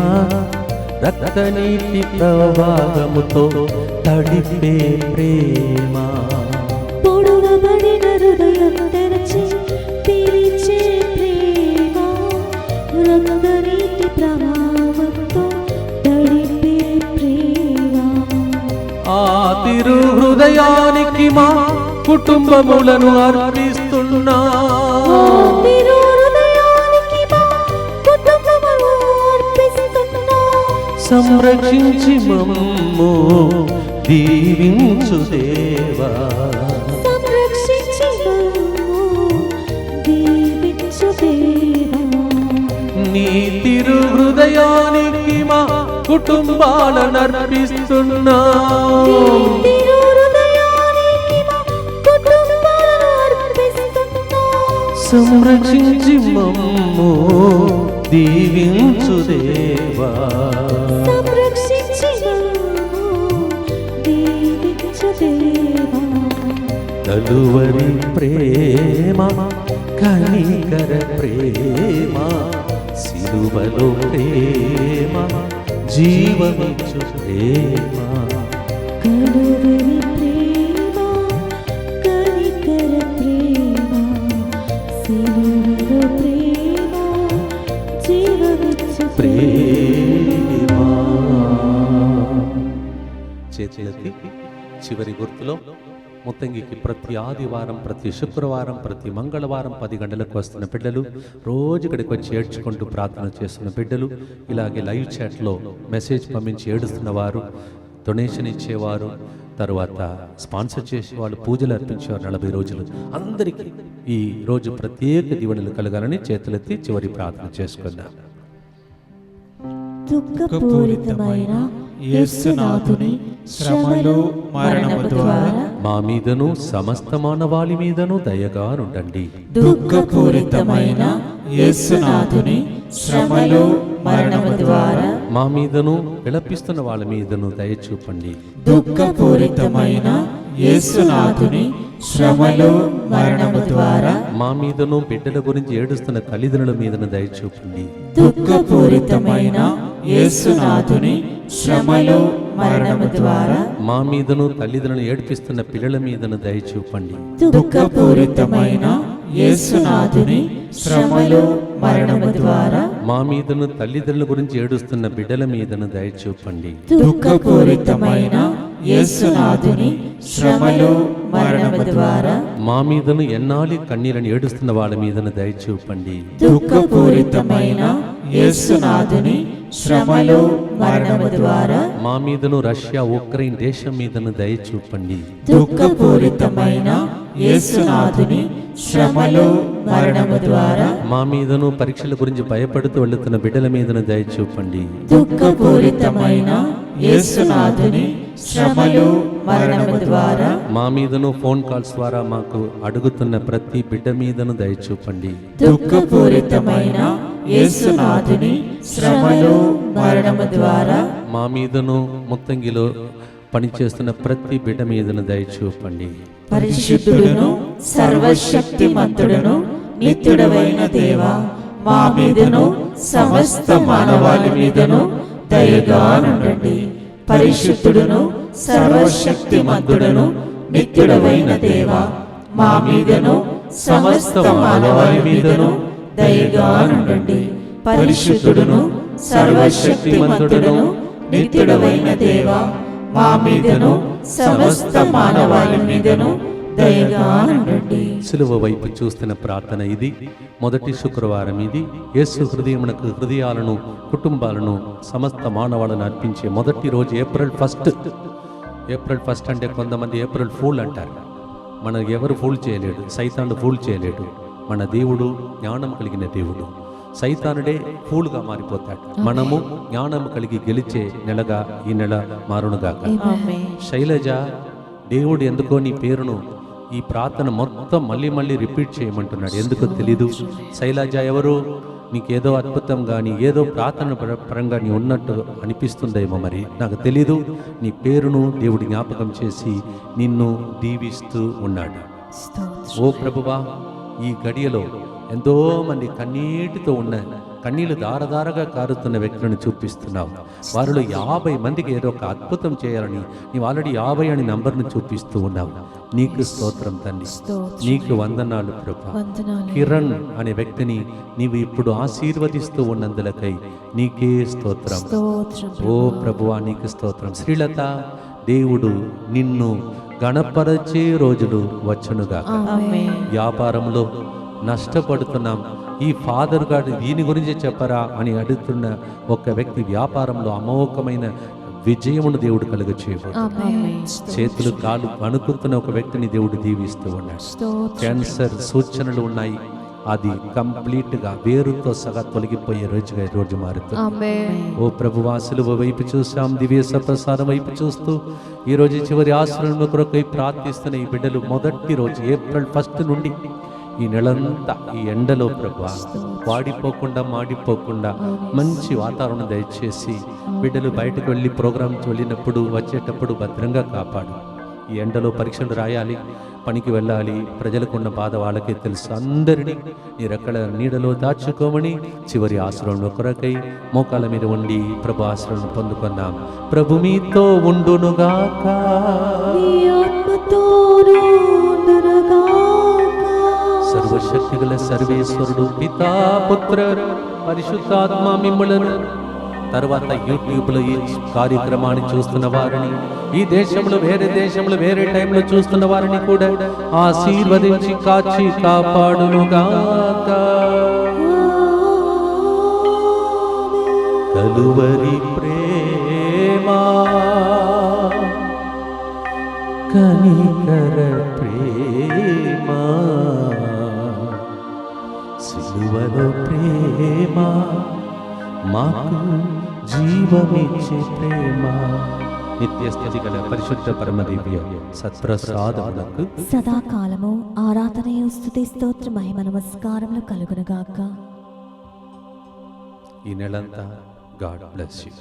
రక్తనీటి ప్రవాహముతో తడిపే ప్రేమ. పొడువబడిన హృదయం తెరచి పిలిచే ప్రేమ, రక్తనీటి ప్రవాహంతో తడిపే ప్రేమ. ఆ తిరు హృదయానికి మా కుటుంబములను అర్పిస్తున్నా, తిరు హృదయానికి మా కుటుంబములను అర్పిస్తున్నా. సంరక్షించి మమ్ము దీవించు దేవా, సంరక్షించి మమ్ము దీవించు దేవా. నీ తిరు హృదయానికి మా కుటుంబాలను అర్పిస్తున్నా, తిరు హృదయానికి మా కుటుంబాలను అర్పిస్తున్నా. సంరక్షించి మమ్ము దీవించు దేవా. సంరక్షించి మమ్ము దీవించు దేవా. కలువరి ప్రేమ, కనికర ప్రేమ, సిలువలో ప్రేమ, జీవమిచ్చు ప్రేమ. కలువరి ప్రేమ, కనికర ప్రేమ, సిలువలో ప్రేమ, జీవమిచ్చు ప్రేమ. చేతులెత్తి చివరి గుర్తులో ముత్తంగికి ప్రతి ఆదివారం, ప్రతి శుక్రవారం, ప్రతి మంగళవారం 10 గంటలకు వస్తున్న బిడ్డలు, రోజు ఇక్కడికి వచ్చి ఏడ్చుకుంటూ ప్రార్థన చేస్తున్న బిడ్డలు, ఇలాగే లైవ్ చాట్లో మెసేజ్ పంపించి ఏడుస్తున్న వారు, డొనేషన్ ఇచ్చేవారు, తర్వాత స్పాన్సర్ చేసేవాళ్ళు, పూజలు అర్పించేవారు 40 రోజులు, అందరికీ ఈ రోజు ప్రత్యేక దీవెనలు కలగాలని చేతులెత్తి చివరి ప్రార్థన చేసుకుందాం. దుఃఖపూరితమైన యేసునాథుని శ్రమలు మరణము ద్వారా మా మీదను సమస్త మానవాళి మీదను దయగా నుండండి. దుఃఖపూరితమైన యేసునాథుని శ్రమలు మరణము ద్వారా మా మీదను విలపిస్తున్న వాళ్ళ మీదను దయ చూపండి. దుఃఖపూరితమైన యేసునాథుని శ్రమలు మరణము ద్వారా మా మీదను బిడ్డల గురించి ఏడుస్తున్న తల్లిదండ్రుల మీదను దయచూపండి. దుఃఖపూరితమైన యేసునాథుని శ్రమలు మరణము ద్వారా మా మీదను తల్లిదండ్రులను ఏడిపిస్తున్న పిల్లల మీదను దయచూపండి. దుఃఖపూరితమైన యేసునాథుని శ్రమలు మరణము ద్వారా మా మీదను తల్లిదండ్రుల గురించి ఏడుస్తున్న బిడ్డల మీదను దయచూపండి. దుఃఖపూరితమైన యేసునాథుని శ్రమలు మరణము ద్వారా మా మీదను ఎన్నాలి కన్నీలను ఏడుస్తున్న వాళ్ళ మీదను దయచూపండి. దుఃఖపూరితమైన యేసునాథుని శ్రమలు మరణము ద్వారా మా మీదను రష్యా ఉక్రెయిన్ దేశం మీదను దయచూపండి. దుఃఖపూరితమైన యేసునాథుని శ్రమలు మరణము ద్వారా మా మీదను పరీక్షల గురించి భయపడుతూ వెళుతున్న బిడ్డల మీదను దయచూపండి. దుఃఖపూరితమైన యేసునాథుని శ్రమలు మరణము ద్వారా మా మీదను ఫోన్ కాల్స్ ద్వారా మాకు అడుగుతున్న ప్రతి బిడ్డ మీదను దయచూపండి. దుఃఖపూరితమైన యేసునాథుని శ్రమలు మరణము ద్వారా మా మీదను ముత్తంగిలో పనిచేస్తున్న ప్రతి బిడ్డ మీదను దయచూపండి. పరిశుద్ధుడును సర్వశక్తిమంతుడును నిత్యుడవైన దేవా, మా మీదను సమస్త మానవాళి మీదను దయగా నుండండి. పరిశుద్ధుడును సర్వశక్తిమంతుడును నిత్యుడవైన దేవా, మా మీదను సమస్త మానవాళి మీదను దయగా నుండండి. పరిశుద్ధుడును సర్వశక్తిమంతుడును నిత్యుడవైన దేవా, మా మీదను సమస్త మానవాళి మీదను దయగా నుండండి. సిలువ వైపు చూస్తున్న ప్రార్థన ఇది. మొదటి శుక్రవారం ఇది. యేసు హృదయమునకు హృదయాలను, కుటుంబాలను, సమస్త మానవాళను అర్పించే మొదటి రోజు ఏప్రిల్ 1. ఏప్రిల్ 1 అంటే కొంతమంది ఏప్రిల్ ఫూల్ అంటారు. మన ఎవరు ఫూల్ చేయలేడు, సైతాను ఫూల్ చేయలేడు. మన దేవుడు జ్ఞానం కలిగిన దేవుడు. సైతానుడే ఫూల్గా మారిపోతాడు. మనము జ్ఞానం కలిగి గెలిచే నెలగా ఈ నెల మారునుగాక. శైలజ, దేవుడు ఎందుకో నీ పేరును ఈ ప్రార్థన మొత్తం మళ్ళీ మళ్ళీ రిపీట్ చేయమంటున్నాడు. ఎందుకో తెలీదు. శైలజ ఎవరు? నీకేదో అద్భుతం కానీ ఏదో ప్రార్థన పరంగా నీ ఉన్నట్టు అనిపిస్తుందేమో, మరి నాకు తెలీదు. నీ పేరును దేవుడి జ్ఞాపకం చేసి నిన్ను దీవిస్తూ ఉన్నాడు. ఓ ప్రభువా, ఈ గడియలో ఎంతో మంది కన్నీటితో ఉన్న, కన్నీళ్లు దారదారగా కారుతున్న వ్యక్తులను చూపిస్తున్నావు. వారిలో 50 మందికి ఏదో ఒక అద్భుతం చేయాలని నీవు ఆల్రెడీ 50 అని నంబర్ను చూపిస్తూ ఉన్నావు. నీకు స్తోత్రం తండ్రి, నీకు వందనాలు ప్రభు. కిరణ్ అనే వ్యక్తిని నీవు ఇప్పుడు ఆశీర్వదిస్తూ ఉన్నందులకై నీకే స్తోత్రం. ఓ ప్రభువా, నీకు స్తోత్రం. శ్రీలత, దేవుడు నిన్ను గణపరచే రోజులు వచ్చునుగా. వ్యాపారంలో నష్టపడుతున్నాం, ఈ ఫాదర్ గారు దీని గురించి చెప్పరా అని అడుగుతున్న ఒక వ్యక్తి వ్యాపారంలో అమోఘమైన విజయమును దేవుడు కలుగచేయబో. చేతులు కాలు వణుకుతున్న ఒక వ్యక్తిని దేవుడు దీవిస్తూ ఉన్నాడు. క్యాన్సర్ సూచనలు ఉన్నాయి, అది కంప్లీట్గా వేరుతో సగా తొలగిపోయే రోజుగా రోజు మారుతుంది. ఓ ప్రభువా, సిలువ వైపు చూసాం, దివ్య సప్రసాదం వైపు చూస్తూ ఈ రోజు చివరి ఆశ్రమం కొరకై ప్రార్థిస్తున్న ఈ బిడ్డలు మొదటి రోజు ఏప్రిల్ 1 నుండి ఈ నెలంతా ఈ ఎండలో ప్రభువా వాడిపోకుండా మాడిపోకుండా మంచి వాతావరణం దయచేసి బిడ్డలు బయటకు వెళ్ళి ప్రోగ్రాంకి వెళ్ళినప్పుడు వచ్చేటప్పుడు భద్రంగా కాపాడు. ఈ ఎండలో పరీక్షలు రాయాలి, పనికి వెళ్ళాలి, ప్రజలకున్న బాధ వాళ్ళకే తెలుసు. అందరినీ నీ రెక్కల నీడలో దాచుకోమని చివరి ఆశ్రమంలో కొరకై మోకాళ్ళ మీద ఉండి ప్రభు ఆశ్రమం పొందుకుందాం. ప్రభు మీతో ఉండునుగాక. సర్వశక్తిగల సర్వేశ్వరుడు పితా, పుత్ర, పరిశుద్ధాత్మ మిమ్ములను, తర్వాత యూట్యూబ్లో ఈ కార్యక్రమాన్ని చూస్తున్న వారిని, ఈ దేశంలో వేరే దేశంలో వేరే టైంలో చూస్తున్న వారిని కూడా ఆశీర్వదించి కాచి కాపాడునుగాక. కలువరి ప్రేమా, కనికర ప్రేమా, సిలువలో ప్రేమ, మాకు జీవమిచ్చే ప్రేమ. నిత్య స్థితి గల పరిశుద్ధ పరమదివ్య సత్ప్రసాదములకు సదాకాలము ఆరాధనయు స్తుతి స్తోత్ర మహిమ నమస్కారములు కలుగునుగాక. ఈ నెలంతా గాడ్ బ్లెస్ యు.